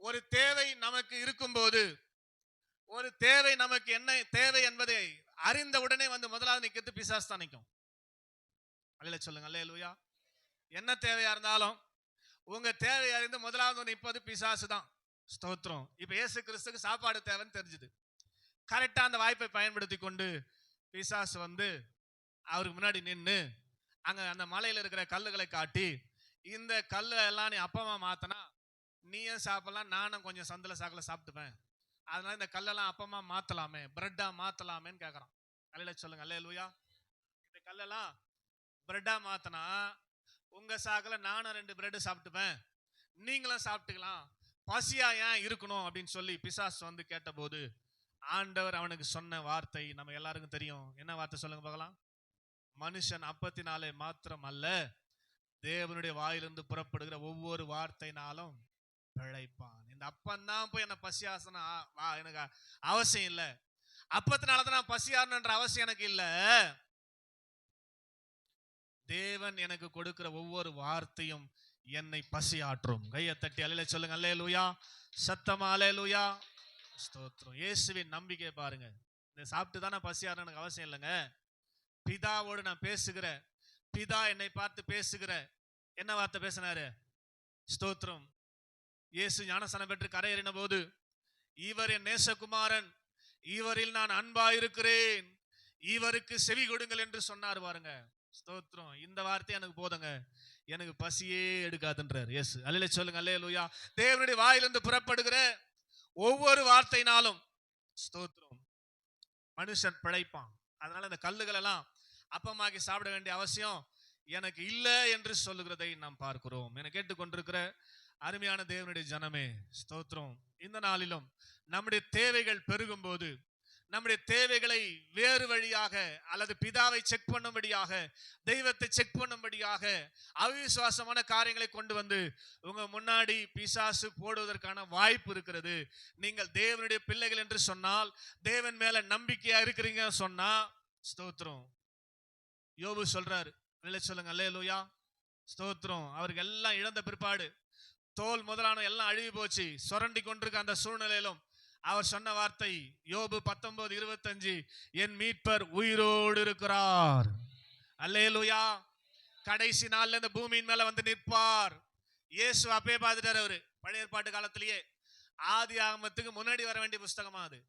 ஒரு தேவை நமக்கு இருக்கும்போது, ஒரு தேவை நமக்கு என்ன தேவை என்பதை அறிந்த உடனே வந்து முதலாவது நிக்கிறது பிசாசு தான் நிற்கும். அல்லேலூயா சொல்லுங்க. அல்லேலூயா. என்ன தேவையா இருந்தாலும் உங்க தேவை அறிந்து முதலாவது நிற்பது பிசாசு தான். ஸ்தோத்திரம். இப்ப இயேசு கிறிஸ்துக்கு சாப்பாடு தேவைன்னு தெரிஞ்சுது. கரெக்டா அந்த வாய்ப்பை பயன்படுத்தி கொண்டு பிசாசு வந்து அவருக்கு முன்னாடி நின்று அங்க அந்த மலையில இருக்கிற கல்லுகளை காட்டி, இந்த கல்லு எல்லாம் நீ அப்பமா மாத்தனா நீயும் சாப்பிடலாம், நானும் கொஞ்சம் சந்தல சாக்கல சாப்பிட்டுப்பேன், அதனால இந்த கல்லெல்லாம் அப்பமா மாத்தலாமே, பிரெட்டா மாத்தலாமேன்னு கேட்கறான். அல்லேலூயா சொல்லுங்க. அல்லேலூயா. இந்த கல்லெல்லாம் பிரெட்டா மாத்தனா உங்க சாக்கல நானும் 2 பிரெட் சாப்பிட்டுப்பேன், நீங்களும் சாப்பிட்டுக்கலாம், பசியா ஏன் இருக்கணும் அப்படின்னு சொல்லி பிசாசு வந்து கேட்டபோது ஆண்டவர் அவனுக்கு சொன்ன வார்த்தை நம்ம எல்லாருக்கும் தெரியும். என்ன வார்த்தை சொல்லுங்க பார்க்கலாம். மனுஷன் அப்பத்தினாலே மாத்திரம் அல்ல, தேவனுடைய வாயிலிருந்து புறப்படுகிற ஒவ்வொரு வார்த்தைனாலும் பிழைப்பான். இந்த அப்பந்தான் போய் என்ன பசியாசன எனக்கு அவசியம் இல்லை, அப்பத்தினாலதான் நான் பசியாரன்ற அவசியம் எனக்கு இல்லை. தேவன் எனக்கு கொடுக்கிற ஒவ்வொரு வார்த்தையும் என்னை பசியாற்றும். கையை தட்டி அல்லேலூயா சொல்லுங்க. அல்லேலூயா சத்தமா. அல்லேலூயா ஸ்தோத்திரம். இயேசுவின் நம்பிக்கை பாருங்க. இந்த சாப்பிட்டு தான் நான் பசியாரணும் எனக்கு அவசியம் இல்லைங்க. பிதாவோடு நான் பேசுகிற, பிதா என்னை பார்த்து பேசுகிற என்ன வார்த்தை பேசினாரு. ஸ்தோத்திரம். இயேசு ஞானஸ்நானம் பெற்று கரையேறின போது, இவர் என் நேசகுமாரன், இவரில் நான் அன்பா இருக்கிறேன், இவருக்கு செவி கொடுங்கள் என்று சொன்னார் பாருங்க. ஸ்தோத்திரம். இந்த வார்த்தை எனக்கு போதுங்க, எனக்கு பசியே எடுக்காதுன்றார் இயேசு. அல்லேலூயா சொல்லுங்க. அல்லேலூயா. தேவனுடைய வாயிலிருந்து புறப்படுகிற ஒவ்வொரு வார்த்தையினாலும் ஸ்தோத்திரம் மனுஷன் பிழைப்பான். அதனால இந்த கல்லுகள் எல்லாம் அப்பமாக்கி சாப்பிட வேண்டிய அவசியம் எனக்கு இல்லை என்று சொல்லுகிறதை நாம் பார்க்கிறோம். என கேட்டுக்கொண்டிருக்கிற அருமையான தேவனுடைய ஜனமே ஸ்தோத்திரம். இந்த நாளிலும் நம்முடைய தேவைகள் பெருகும் போது, நம்முடைய தேவைகளை வேறு வழியாக அல்லது பிதாவை செக் பண்ணும்படியாக, தெய்வத்தை செக் பண்ணும்படியாக அவிசுவாசமான காரியங்களை கொண்டு வந்து உங்க முன்னாடி பிசாசு போடுவதற்கான வாய்ப்பு இருக்கிறது. நீங்கள் தேவனுடைய பிள்ளைகள் என்று சொன்னால், தேவன் மேல நம்பிக்கையா இருக்கிறீங்க சொன்னா ஸ்தோத்திரம். யோபு சொல்றாரு. சொல்லுங்க. அல்லேலூயா ஸ்தோத்திரம். அவருக்கு எல்லாம் இழந்த பிற்பாடு, தோல் முதலான எல்லாம் அழுகி போச்சு, சுரண்டி கொண்டிருக்க அந்த சூழ்நிலையிலும் அவர் சொன்ன வார்த்தை யோபு 19:25, என் மீட்பர் உயிரோடு இருக்கிறார். அல்லேலூயா. கடைசி நாள்ல இந்த பூமியின் மேல வந்து நிற்பார். இயேசு அப்பயே பார்த்துட்டாரு. அவரு பழைய ஏற்பாட்டு காலத்திலேயே ஆதி ஆகமத்துக்கு முன்னாடி வர வேண்டிய புஸ்தகமா அது.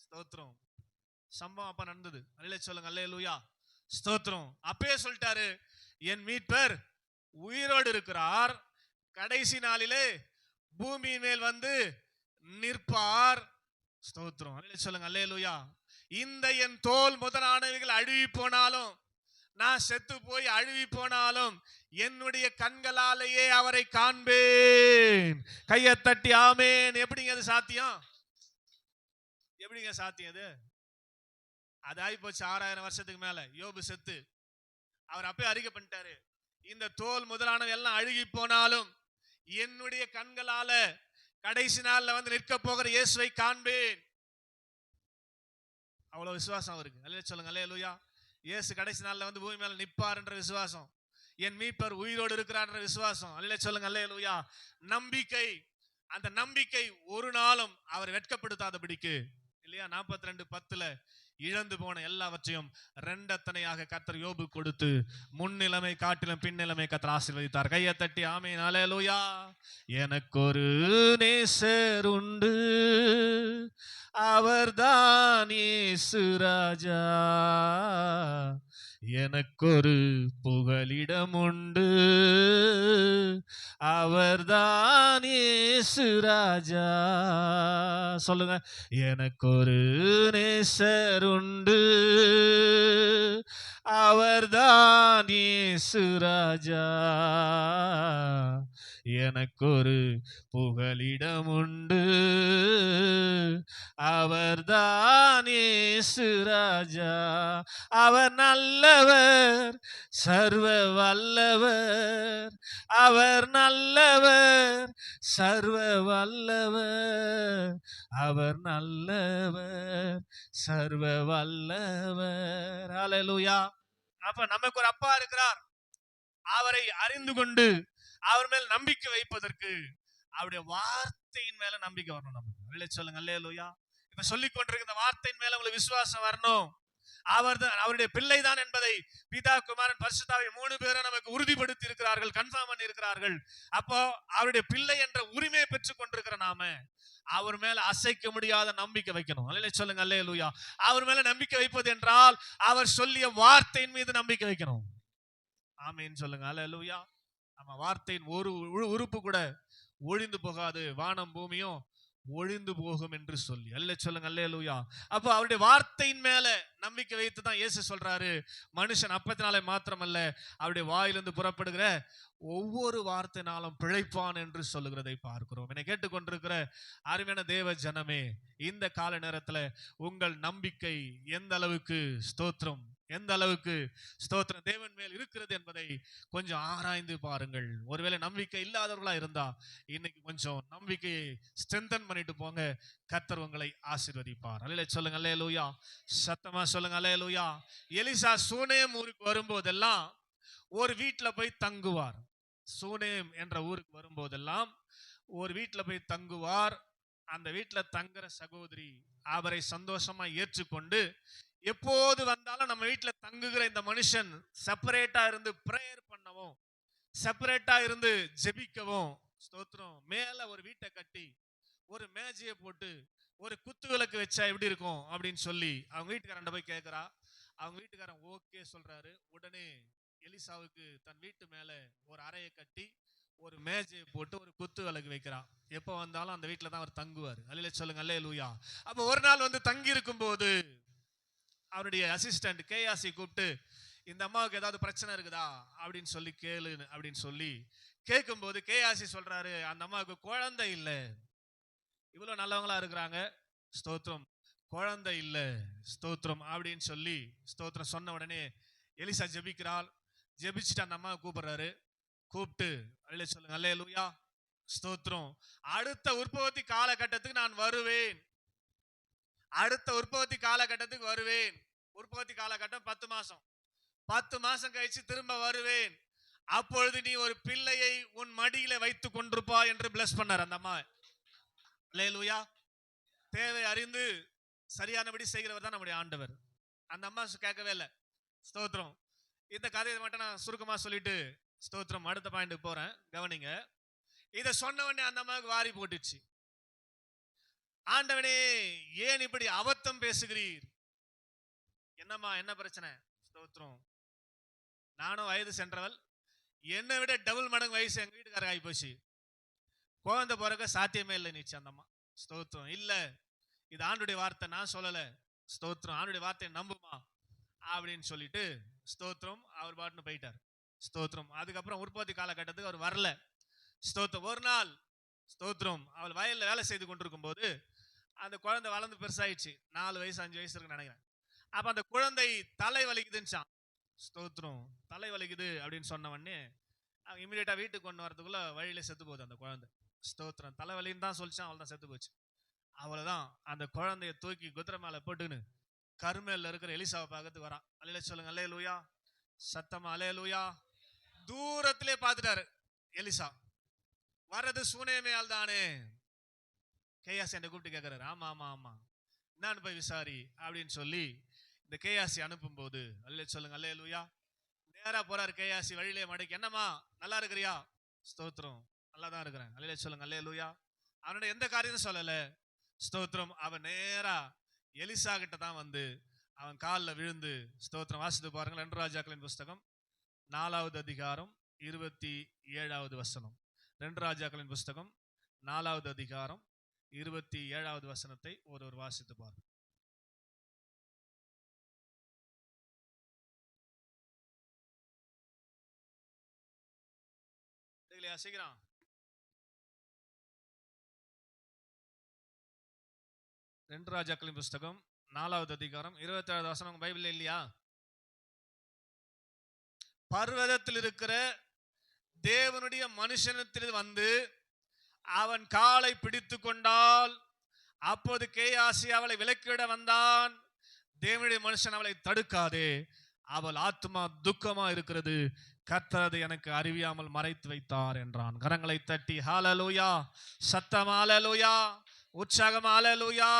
ஸ்தோத்திரம். சம்பவம் அப்ப நடந்தது. அல்லேலூயா சொல்லுங்க. அல்லேலூயா ஸ்தோத்திரம். அப்பயே சொல்லிட்டாரு, என் மீட்பர் உயிரோடு இருக்கிறார், கடைசி நாளிலே பூமியின் மேல் வந்து நிற்பார். ஸ்தோத்திரம். அல்லேலூயா சொல்லுங்க. அல்லேலூயா. இந்த என் தோல் முதலானவைகள் அழுவி போனாலும், நான் செத்து போய் அழுவி போனாலும், என்னுடைய கண்களாலேயே அவரை காண்பேன். கையை தட்டி ஆமேன். எப்படிங்க அது சாத்தியம்? எப்படிங்க சாத்தியம்? அது ஆகி போச்சு 6000 வருஷத்துக்கு மேல. யோபு செத்து அவர் அப்பயே அறிக்கை பண்ணிட்டாரு, இந்த தோல் முதலானவை எல்லாம் அழுகி போனாலும் என்னுடைய கண்களால கடைசி நாள்ல வந்து நிற்க போகிற இயேசுவை காண்பேன். அவ்வளவு விசுவாசம் அவருக்கு. அல்லேலூயா சொல்லுங்க. அல்லேலூயா. இயேசு கடைசி நாள்ல வந்து பூமி மேல நிப்பார் என்ற விசுவாசம், என் மீட்பர் உயிரோடு இருக்கிறார் என்ற விசுவாசம். அல்லேலூயா சொல்லுங்க, அல்லேலூயா. நம்பிக்கை, அந்த நம்பிக்கை ஒரு நாளும் அவர் வெட்கப்படுத்தாதபடிக்கு இல்லையா, 42:10 இழந்து போன எல்லாவற்றையும் ரெண்டத்தனையாக கர்த்தர் யோபு கொடுத்து முன்னிலைமை காட்டிலும் பின்னிலைமை கர்த்தர் ஆசீர்வதித்தார். கையை தட்டி ஆமென் அல்லேலூயா. எனக்கொரு நேசர் உண்டு, அவர்தான் இயேசு ராஜா. எனக்கொரு புகலிடம் உண்டு, அவர்தான் இயேசு ராஜா. சொல்லுங்க, எனக்கொரு நேசர் உண்டு, அவர்தான் இயேசு ராஜா. எனக்கொரு புகலிடம் உண்டு, அவர்தான் இயேசு ராஜா. அவர் நல்லவர், சர்வ வல்லவர். அவர் நல்லவர், சர்வ வல்லவர். அவர் நல்லவர், சர்வ வல்லவர். அல்லேலூயா. அப்ப நமக்கு ஒரு அப்பா இருக்கிறார். அவரை அறிந்து கொண்டு அவர் மேல் நம்பிக்கை வைப்பதற்கு அவருடைய வார்த்தையின் மேல நம்பிக்கை வரணும் நமக்கு. சொல்லுங்க அல்லேலூயா. இப்ப சொல்லிக் கொண்டிருக்கிற வார்த்தையின் மேல உங்களுக்கு விசுவாசம் வரணும். அவருடைய பிள்ளை தான் என்பதை பிதா, குமாரன், பரிசுத்தாவி 3 பேரும் நமக்கு உறுதிப்படுத்தி இருக்கிறார்கள், கன்ஃபார்ம் பண்ணி இருக்கிறார்கள். அப்போ அவருடைய பிள்ளை என்ற உரிமையை பெற்றுக் கொண்டிருக்கிற நாம அவர் மேல அசைக்க முடியாத நம்பிக்கை வைக்கணும். சொல்லுங்க அல்லேலூயா. அவர் மேல நம்பிக்கை வைப்பது என்றால் அவர் சொல்லிய வார்த்தையின் மீது நம்பிக்கை வைக்கணும். ஆமீன் சொல்லுங்க அல்லேலூயா. நம்ம வார்த்தையின் ஒரு உறுப்பு கூட ஒழிந்து போகாது, வானம் பூமியும் ஒழிந்து போகும் என்று சொல்லி. சொல்லுங்க அல்லேலூயா. அப்போ அவருடைய வார்த்தையின் மேல நம்பிக்கை வைத்து தான் இயேசு சொல்றாரு, மனுஷன் அப்பத்தினாலே மாத்திரமல்ல அவருடைய வாயிலிருந்து புறப்படுகிற ஒவ்வொரு வார்த்தையினாலும் பிழைப்பான் என்று சொல்லுகிறதை பார்க்கிறோம். என்னை கேட்டுக்கொண்டிருக்கிற அருமையான தேவ ஜனமே, இந்த கால நேரத்துல உங்கள் நம்பிக்கை எந்த அளவுக்கு ஸ்தோத்திரம், எந்த அளவுக்கு ஸ்தோத்திரம் தேவன் மேல் இருக்கிறது என்பதை கொஞ்சம் ஆராய்ந்து பாருங்கள். ஒருவேளை நம்பிக்கை இல்லாதவர்களா இருந்தா இன்னைக்கு கொஞ்சம் நம்பிக்கையை ஸ்ட்ரென்தன் பண்ணிட்டு போங்க. கர்த்தர் உங்களை ஆசீர்வதிப்பார். சொல்லுங்க அல்லேலூயா. சத்தமா சொல்லுங்க அல்லேலூயா. எலிசா சூனேம் ஊருக்கு வரும்போதெல்லாம் ஒரு வீட்டுல போய் தங்குவார். சூனேம் என்ற ஊருக்கு வரும்போதெல்லாம் ஒரு வீட்டுல போய் தங்குவார். அந்த வீட்டுல தங்குற சகோதரி அவரை சந்தோஷமா ஏற்றுக்கொண்டு, எப்போது வந்தாலும் நம்ம வீட்டுல தங்குகிற இந்த மனுஷன் செப்பரேட்டா இருந்து பிரேயர் பண்ணவும், செப்பரேட்டா இருந்து ஜெபிக்கவும், ஸ்தோத்திரம், மேல ஒரு வீட்டை கட்டி ஒரு மேஜையை போட்டு ஒரு குத்து விளக்கு வச்சா எப்படி இருக்கும் அப்படின்னு சொல்லி அவங்க வீட்டுக்காரன் போய் கேட்கிறா. அவங்க வீட்டுக்காரன் ஓகே சொல்றாரு. உடனே எலிசாவுக்கு தன் வீட்டு மேல ஒரு அறையை கட்டி ஒரு மேஜையை போட்டு ஒரு குத்து விளக்கு வைக்கிறான். எப்ப வந்தாலும் அந்த வீட்டுல தான் அவர் தங்குவார். சொல்லுங்க அல்லேலூயா. அப்ப ஒரு நாள் வந்து தங்கி இருக்கும் போது அவருடைய அசிஸ்டன்ட் கேயாசி கூப்பிட்டு, இந்த அம்மாவுக்கு ஏதாவது பிரச்சனை இருக்குதா அப்படின்னு சொல்லி கேளு அப்படின்னு சொல்லி கேட்கும்போது கேயாசி சொல்றாரு, அந்த அம்மாவுக்கு குழந்தை இல்லை. இவ்வளவு நல்லவங்களா இருக்கிறாங்க, ஸ்தோத்திரம், குழந்தை இல்லை, ஸ்தோத்திரம் அப்படின்னு சொல்லி ஸ்தோத்திரம் சொன்ன உடனே எலிசா ஜெபிக்கிறாள். ஜெபிச்சுட்டு அந்த அம்மாவை கூப்பிடுறாரு. கூப்பிட்டு சொல்லுங்க அல்லேலூயா, ஸ்தோத்திரம், அடுத்த உற்பத்தி காலகட்டத்துக்கு நான் வருவேன், அடுத்த உற்பத்தி காலகட்டத்துக்கு வருவேன். உற்பத்தி காலகட்டம் 10 மாசம், 10 மாசம் கழிச்சு திரும்ப வருவேன். அப்பொழுது நீ ஒரு பிள்ளையை உன் மடியில வைத்துக் கொண்டிருப்பா என்று பிளஸ் பண்ணார் அந்த அம்மா. அல்லேலூயா. தேவை அறிந்து சரியானபடி செய்கிறவர் தான் நம்முடைய ஆண்டவர். அந்த அம்மா கேட்கவே இல்லை. ஸ்தோத்திரம். இந்த கதையை மட்டும் நான் சுருக்கமா சொல்லிட்டு ஸ்தோத்திரம் அடுத்த பாயிண்ட் போறேன், கவனிங்க. இதை சொன்ன உடனே அந்த அம்மாவுக்கு வாரி போட்டுச்சு. ஆண்டவனே, ஏன் இப்படி அபத்தம் பேசுகிறீர்? என்னம்மா, என்ன பிரச்சனை? ஸ்தோத்திரம், நானும் வயது சென்றவள், என்னை விட டபுள் மடங்கு வயசு எங்க வீட்டுக்காரங்க ஆகி போச்சு, குழந்தை பிறக்க சாத்தியமே இல்லை நீச்சு. அந்த அம்மா ஸ்தோத்திரம், இல்ல இது ஆண்டுடைய வார்த்தை, நான் சொல்லல, ஸ்தோத்திரம், ஆண்டுடைய வார்த்தையை நம்புமா அப்படின்னு சொல்லிட்டு ஸ்தோத்திரம் அவர் பாட்டுன்னு போயிட்டார். ஸ்தோத்திரம். அதுக்கப்புறம் உற்பத்தி காலகட்டத்துக்கு அவர் வரல. ஸ்தோத்திரம். ஒரு நாள் ஸ்தோத்திரம் அவள் வயல்ல வேலை செய்து கொண்டிருக்கும் போது அந்த குழந்தை வளர்ந்து பெருசாயிடுச்சு. 4 வயசு 5 வயசு இருக்குன்னு நினைக்கிறேன். அப்ப அந்த குழந்தை தலை வலிக்குதுன்னு, ஸ்தோத்திரம், தலை வலிக்குது அப்படின்னு சொன்ன உடனே அவங்க இமீடியட்டா வீட்டுக்கு கொண்டு வரதுக்குள்ள வழியில செத்து போகுது அந்த குழந்தை. ஸ்தோத்திரம். தலைவலின்னு தான் சொல்லிச்சான், அவள் தான் செத்து போச்சு. அவ்வளவுதான். அந்த குழந்தைய தூக்கி குதிரை மேல போட்டுன்னு கர்மேல்ல இருக்கிற எலிசாவை பார்க்கறதுக்கு வரான். அல்லேலூயா சொல்லுங்க, அல்லேலூயா. சத்தமா அல்லேலூயா. தூரத்திலே பார்த்துட்டாரு எலிசா. வர்றது சூனேமியால் தானே. கேயாசி என்னை கூப்பிட்டு கேட்கிறாரு. ஆமா ஆமா ஆமா, நான் போய் விசாரி அப்படின்னு சொல்லி இந்த கேயாசி அனுப்பும் போது அல்லேலூயா சொல்லுங்க, அல்லேலூயா. நேரா போறாரு கேயாசி. வழியிலே மடக்கி, என்னம்மா நல்லா இருக்கிறியா? ஸ்தோத்திரம், நல்லா தான் இருக்கிறேன். அல்லேலூயா சொல்லுங்க, அல்லேலூயா. அவனுடைய எந்த காரியமும் சொல்லல. ஸ்தோத்திரம். அவன் நேரா எலிசா கிட்ட தான் வந்து அவன் காலில் விழுந்து ஸ்தோத்திரம். வாசித்து பாருங்கள் 2 ராஜாக்களின் புஸ்தகம் 4வது அதிகாரம் 27வது வசனம். 2 ராஜாக்களின் புஸ்தகம் 4வது அதிகாரம் 27வது வசனத்தை ஒருவர் வாசித்து பாருங்கள். சீக்கிரம். 2 ராஜாக்களின் புஸ்தகம் 4வது அதிகாரம் 27வது வசனம் பைபிள் இல்லையா? பர்வதத்தில் இருக்கிற தேவனுடைய மனுஷனத்தில் வந்து அவன் காலை பிடித்து கொண்டால், அப்போது கேயாசி அவளை விலக்கிட வந்தான். தேவனுடைய மனுஷன் அவளை தடுக்காதே, அவள் ஆத்மா துக்கமா இருக்கிறது, கர்த்தர் அதை எனக்கு அறிவியாமல் மறைத்து வைத்தார் என்றான். கரங்களை தட்டி ஹல்லேலூயா, சத்தம் ஹல்லேலூயா, உற்சாகம் ஹல்லேலூயா.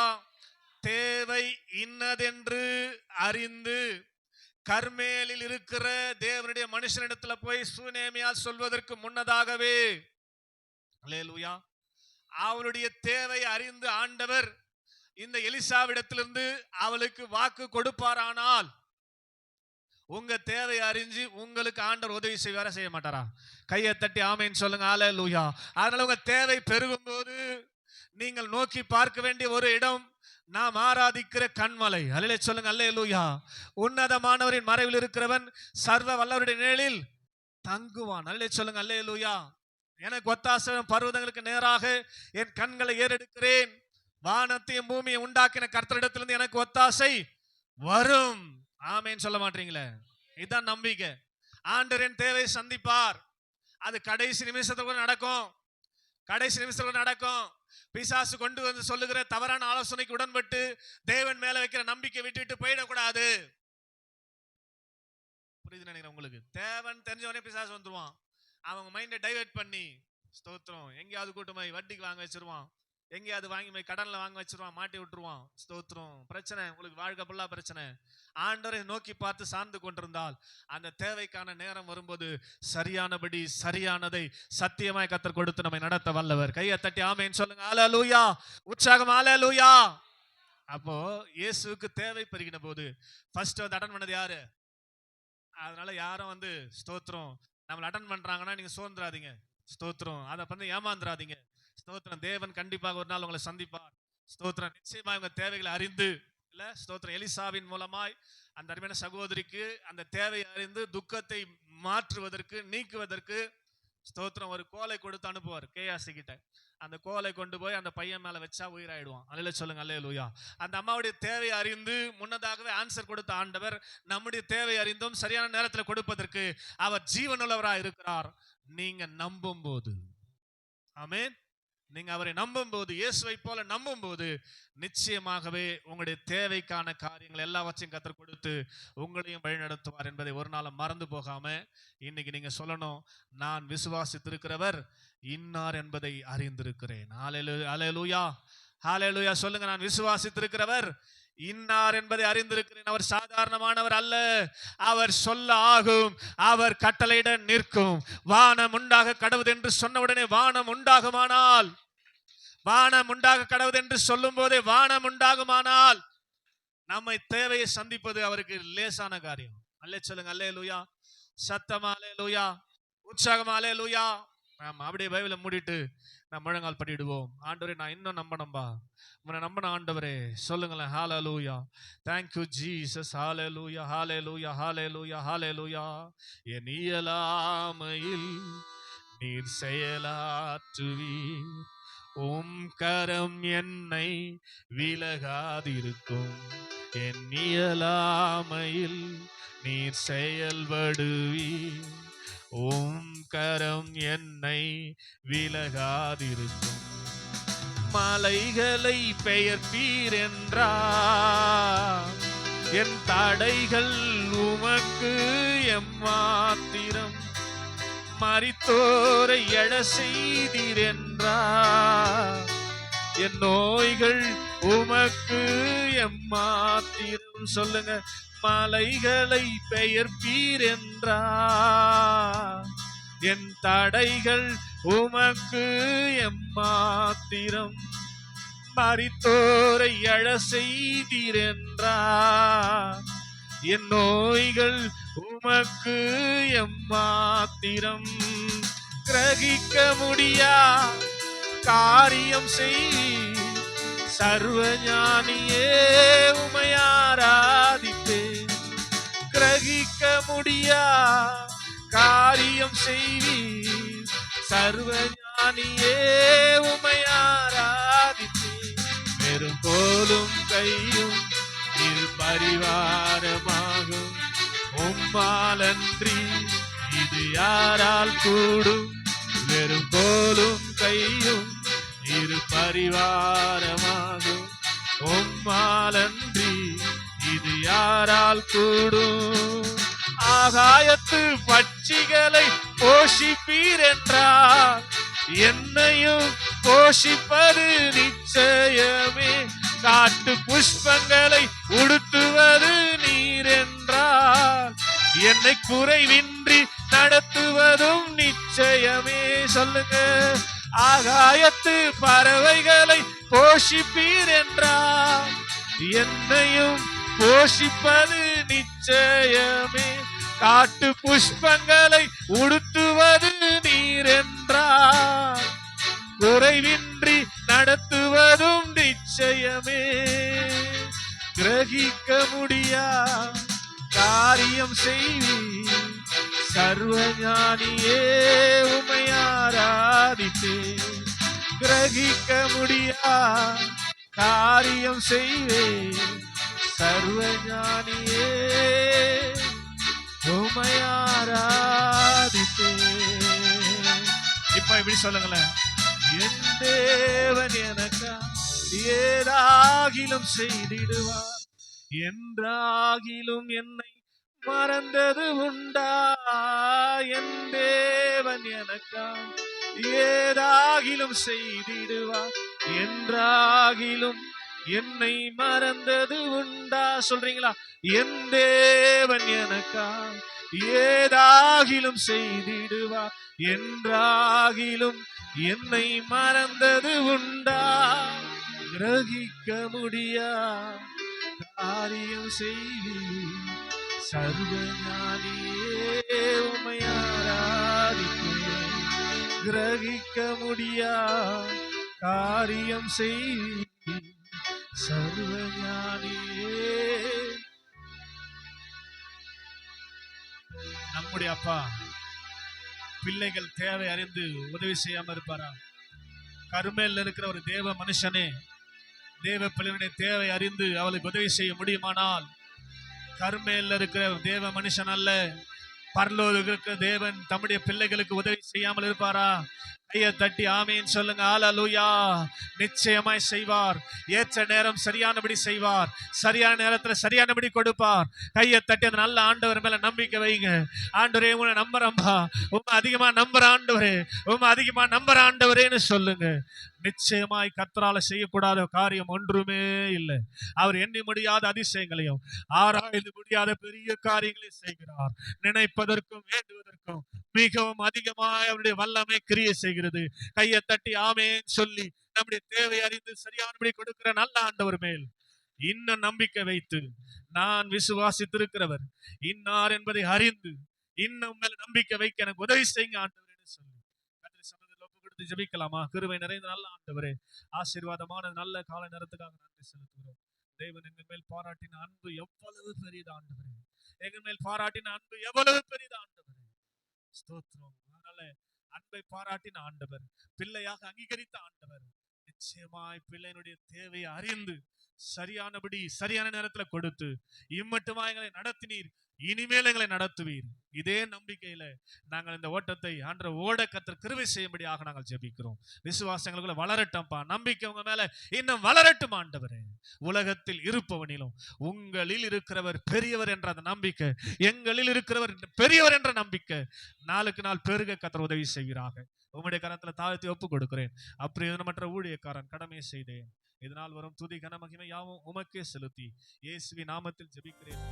தேவை இன்னதென்று அறிந்து கர்மேலில் இருக்கிற தேவனுடைய மனுஷனிடத்துல போய் சூனேமியால் சொல்வதற்கு முன்னதாகவே அல்லேலூயா அவளுடைய தேவை அறிந்து ஆண்டவர் இந்த எலிசாவிடத்திலிருந்து அவளுக்கு வாக்கு கொடுப்பாரானால், உங்க தேவை அறிஞ்சு உங்களுக்கு ஆண்டவர் உதவி செய்வாரா செய்ய மாட்டாரா? கையை தட்டி ஆமேன்னு சொல்லுங்க, அல்லேலூயா. அதனால உங்க தேவை பெருகும் போது நீங்கள் நோக்கி பார்க்க வேண்டிய ஒரு இடம் நாம் ஆராதிக்கிற கண்மலை. அல்லேலூயா சொல்லுங்க, அல்லேலூயா. உன்னதமானவரின் மறைவில் இருக்கிறவன் சர்வ வல்லவருடைய நிழலில் தங்குவான். அல்லேலூயா சொல்லுங்க, அல்லேலூயா. எனக்கு ஒத்தாசை பர்வதங்களுக்கு நேராக என் கண்களை ஏறெடுக்கிறேன். வானத்தையும் பூமியை உண்டாக்கின கர்த்தரிடத்திலிருந்து எனக்கு ஒத்தாசை வரும். ஆமேன்னு சொல்ல மாட்டீங்களே? இதுதான் நம்பிக்கை. ஆண்டவர் என் தேவை சந்திப்பார். அது கடைசி நிமிஷத்துக்கு நடக்கும். கடைசி நிமிஷத்துக்கு நடக்கும். பிசாசு கொண்டு வந்து சொல்லுகிற தவறான ஆலோசனைக்கு உடன்பட்டு தேவன் மேல வைக்கிற நம்பிக்கை விட்டு போயிடக்கூடாது. புரியுது நினைக்கிறேன் உங்களுக்கு? தேவன் தெரிஞ்சவனே பிசாசு வந்துருவான். அவங்க மைண்டை டைவர்ட் பண்ணி ஸ்தோத்திரம் எங்கேயாவது கூட்டமாய் வட்டிக்கு வாங்க வச்சிருவான், எங்கேயாவது வாங்கி கடன்ல வாங்க வச்சிருவான், மாட்டி விட்டுருவான். ஸ்தோத்திரம். பிரச்சனை உங்களுக்கு வாழ்க்கை ஃபுல்லா பிரச்சனை. ஆண்டவரை நோக்கி பார்த்து சார்ந்து கொண்டிருந்தால் அந்த தேவைக்கான நேரம் வரும்போது சரியானபடி சரியானதை சத்தியமாய் கர்த்தர் கொடுத்து நம்மை நடத்த வல்லவர். கையை தட்டி ஆமேன்னு சொல்லுங்க, அல்லேலூயா. உற்சாகம் அல்லேலூயா. அப்போ இயேசுவுக்கு தேவை பெருகின போது ஃபர்ஸ்ட் வந்து அட்டன் பண்ணது யாரு? அதனால யாரும் வந்து ஸ்தோத்திரம் நம்மளை அட்டன் பண்றாங்கன்னா நீங்க சோர்ந்துராதீங்க. ஸ்தோத்திரம். அதை வந்து ஏமாந்துராதீங்க. ஸ்தோத்திரம். தேவன் கண்டிப்பாக ஒரு நாள் உங்களை சந்திப்பார். ஸ்தோத்திரம். நிச்சயமா உங்க தேவைகளை அறிந்து இல்ல ஸ்தோத்திரம் எலிசாவின் மூலமாய் அந்த அருமையான சகோதரிக்கு அந்த தேவை அறிந்து துக்கத்தை மாற்றுவதற்கு நீக்குவதற்கு ஸ்தோத்திரம் ஒரு கோலை கொடுத்து அனுப்புவார் கேயாசி கிட்ட. அந்த கோலை கொண்டு போய் அந்த பையன் மேல வச்சா உயிராயிடுவான். அல்லேலூயா சொல்லுங்க, அல்லேலூயா. அந்த அம்மாவுடைய தேவை அறிந்து முன்னதாகவே ஆன்சர் கொடுத்த ஆண்டவர் நம்முடைய தேவை அறிந்தும் சரியான நேரத்தில் கொடுப்பதற்கு அவர் ஜீவனுள்ளவராக இருக்கிறார். நீங்க நம்பும் போது, ஆமென், நீங்க அவரை நம்பும் போது, இயேசுவை போல நம்பும் போது நிச்சயமாகவே உங்களுடைய தேவைக்கான காரியங்கள் எல்லாவற்றையும் கர்த்தர் கொடுத்து உங்களையும் வழி நடத்துவார் என்பதை ஒரு நாள் மறந்து போகாம இன்னைக்கு நீங்க சொல்லணும், நான் விசுவாசித்திருக்கிறவர் இன்னார் என்பதை அறிந்திருக்கிறேன். ஹல்லேலூயா, ஹல்லேலூயா சொல்லுங்க. நான் விசுவாசித்திருக்கிறவர் இன்னார் என்பதை அறிந்திருக்கிறேன். அவர் சாதாரணமானவர் அல்ல. அவர் சொல்ல ஆகும், அவர் கட்டளையிட நிற்கும். வானம் உண்டாக கடவுது என்று சொன்ன உடனே வானம் உண்டாகுமானால், வானம் உண்டாக கடவுது என்று சொல்லும் போதே வானம் உண்டாகுமானால் நம்மை தேவையை சந்திப்பது அவருக்கு லேசான காரியம். அல்லே சொல்லுங்க, அல்லேலூயா. சத்தமா அல்லேலூயா, உற்சாகமா அல்லேலூயா. ஆமா, அப்படியே பைபிளை மூடிட்டு நம்ம முழங்கால் படிடுவோம். ஆண்டவரே, நான் இன்னும் நம்பணும்பா, உன்னை நம்பின ஆண்டவரே. சொல்லுங்களேன், ஹல்லேலூயா. Thank you Jesus. ஹல்லேலூயா, ஹல்லேலூயா, ஹல்லேலூயா, ஹல்லேலூயா. என் இயலாமையில் நீர் செயலாற்றுவீர், உம் கரம் என்னை விலகாதிருக்கும். என் இயலாமையில் நீர் செயல்படுவீர், உம் கரம் என்னை விலகாதிருக்கும். மலைகளை பெயர்ப்பீர் என்றார், என் தடைகள் உமக்கு எம்மாத்திரம், மரித்தோரை எழ செய்தீர் என்றார். என் நோய்கள் உமக்கு எம்மாத்திரம். சொல்லுங்க, மலைகளை பெயர்ப்பீர் என்றார். என் தடைகள் உமக்கு எம்மாத்திரம், மரித்தோரை எழ செய்தீர் என்றார். என் நோய்கள் உமக்கு எம்மாத்திரம். கிரகிக்க முடியா காரியம் செய் சர்வஞானியே உம்மை ஆராதிப்பேன். கிரகிக்க முடியா காரியம் செய்வீர் சர்வஞானியே உம்மை ஆராதிப்பேன். வெறும் கோலும் கையும் இரு பரிவாரமாகும், உம்மாலன்றி இது யாரால் கூடும். வெறும் கோலும் கையும் இரு பரிவாரமாகும், உம்மாலன்றி இது யாரால் கூடும். ஆகாயத்து பட்சிகளை போஷிப்பீர் என்றார், என்னையும் போஷிப்பது நிச்சயமே. காட்டு புஷ்பங்களை உடுத்துவது நீர் என்றார், என்னை குறைவின்றி நடத்துவதும் நிச்சயமே. சொல்லுங்க, ஆகாயத்து பறவைகளை போஷிப்பீர் என்றார், என்னையும் போஷிப்பது நிச்சயமே. காட்டு புஷ்பங்களை உடுத்துவது நீர் என்றார், குறைவின்றி நடத்துவதும் நிச்சயமே. கிரகிக்க முடியா காரியம் செய்வீர் சர்வஞானியே உம்மை ஆராதிப்பேன். கிரகிக்க முடியா காரியம் செய்வேன் சர்வஞானியே உம்மை ஆராதிப்பேன். இப்ப இப்படி சொல்லுங்களேன், என் தேவன் எனக்கா ஏதாகிலும் செய்திடுவார், என்றாகிலும் என்னை மறந்தது உண்டா. என் தேவன் எனக்கா ஏதாகிலும் செய்திடுவார், என்றாகிலும் என்னை மறந்தது உண்டா. சொல்றீங்களா? என் தேவன் எனக்கா ஏதாகிலும் செய்திடுவார், என்றாகிலும் என்னை மறந்தது உண்டா. கிரகிக்க முடியா காரியம் செய்வீர் சர்வஞானியே உம்மை ஆராதிப்பேன். கிரகிக்க முடியா காரியம் செய்வீர் சர்வஞானியே. நம்முடைய அப்பா பிள்ளைகள் தேவை அறிந்து உதவி செய்யாம இருப்பாரா? கர்மேல் இருக்கிற ஒரு தேவ மனுஷனே தேவ பிள்ளைகளுடைய தேவை அறிந்து அவளுக்கு உதவி செய்ய முடியுமானால், கர்மேல் இருக்கிற தேவ மனுஷன் அல்ல, பரலோகத்தில் இருக்கிற தேவன் தம்முடைய பிள்ளைகளுக்கு உதவி செய்யாமல் இருப்பாரா? கையை தட்டி ஆமீன் சொல்லுங்க. ஹல்லேலூயா. நிச்சயமாய் செய்வார். ஏற்ற நேரம் சரியானபடி செய்வார், சரியான நேரத்துல சரியானபடி கொடுப்பார். கையை தட்டி அந்த நல்ல ஆண்டவர் மேல நம்பிக்கை வைங்க. ஆண்டவரே உன்னை நம்புறம்பா, உண்மை அதிகமா நம்புற ஆண்டவரே, உண்மை அதிகமா நம்புற ஆண்டவரேன்னு சொல்லுங்க. நிச்சயமாய் கர்த்தரால செய்யக்கூடாத காரியம் ஒன்றுமே இல்லை. அவர் எண்ணி முடியாத அதிசயங்களையும் ஆராய்ந்து முடியாத பெரிய காரியங்களையும் செய்கிறார். நினைப்பதற்கும் வேண்டுவதற்கும் மிகவும் அதிகமாய் அவருடைய வல்லமை கிரியை செய்கிறது. கையை தட்டி ஆமேன் சொல்லி நம்முடைய தேவை அறிந்து சரியானபடி கொடுக்கிற நல்ல ஆண்டவர் மேல் இன்னும் நம்பிக்கை வைத்து, நான் விசுவாசித்திருக்கிறவர் இன்னார் என்பதை அறிந்து இன்னும் மேல நம்பிக்கை வைக்க எனக்கு உதவி செய்யுங்க ஆண்டவரே சொல்லி சமூகத்தில் ஒப்பு கொடுத்து ஜெபிக்கலாமா? கிருபை நிறைந்த நல்ல ஆண்டவரே, ஆசீர்வாதமான நல்ல கால நேரத்துக்காக நன்றி செலுத்துகிறோம். தேவன் எங்கள் மேல் பாராட்டின அன்பு எவ்வளவு பெரியது ஆண்டவரே, எங்கள் மேல் பாராட்டின அன்பு எவ்வளவு பெரியது ஆண்டவரே. ஸ்தோத்திரம். அதனால அன்பை பாராட்டின ஆண்டவர், பிள்ளையாக அங்கீகரித்த ஆண்டவர், நிச்சயமாய் பிள்ளையினுடைய தேவையை அறிந்து சரியானபடி சரியான நேரத்துல கொடுத்து இம்மட்டுமா எங்களை நடத்தினீர். இனிமேல் எங்களை நடத்துவீர். இதே நம்பிக்கையில நாங்கள் இந்த ஓட்டத்தை ஆண்டவர் ஓட கர்த்தர் கிருபை செய்யும்படியாக நாங்கள் ஜெபிக்கிறோம். விசுவாசங்களுக்குள்ள வளரட்டும்பா, நம்பிக்கை உங்க மேல இன்னும் வளரட்டும் ஆண்டவரே. உலகத்தில் இருப்பவனிலும் உங்களில் இருக்கிறவர் பெரியவர் என்ற அந்த நம்பிக்கை, எங்களில் இருக்கிறவர் பெரியவர் என்ற நம்பிக்கை நாளுக்கு நாள் பெருக கர்த்தர் உதவி செய்கிறாங்க. உம்முடைய கரத்துல தாழ்த்தி ஒப்பு கொடுக்கிறேன். அப்பிரயோஜனமற்ற ஊழியக்காரன் கடமையை செய்தேன். இதனால் வரும் துதி கன மகிமை யாவும் உமக்கே செலுத்தி இயேசுவின் நாமத்தில் ஜெபிக்கிறேன்.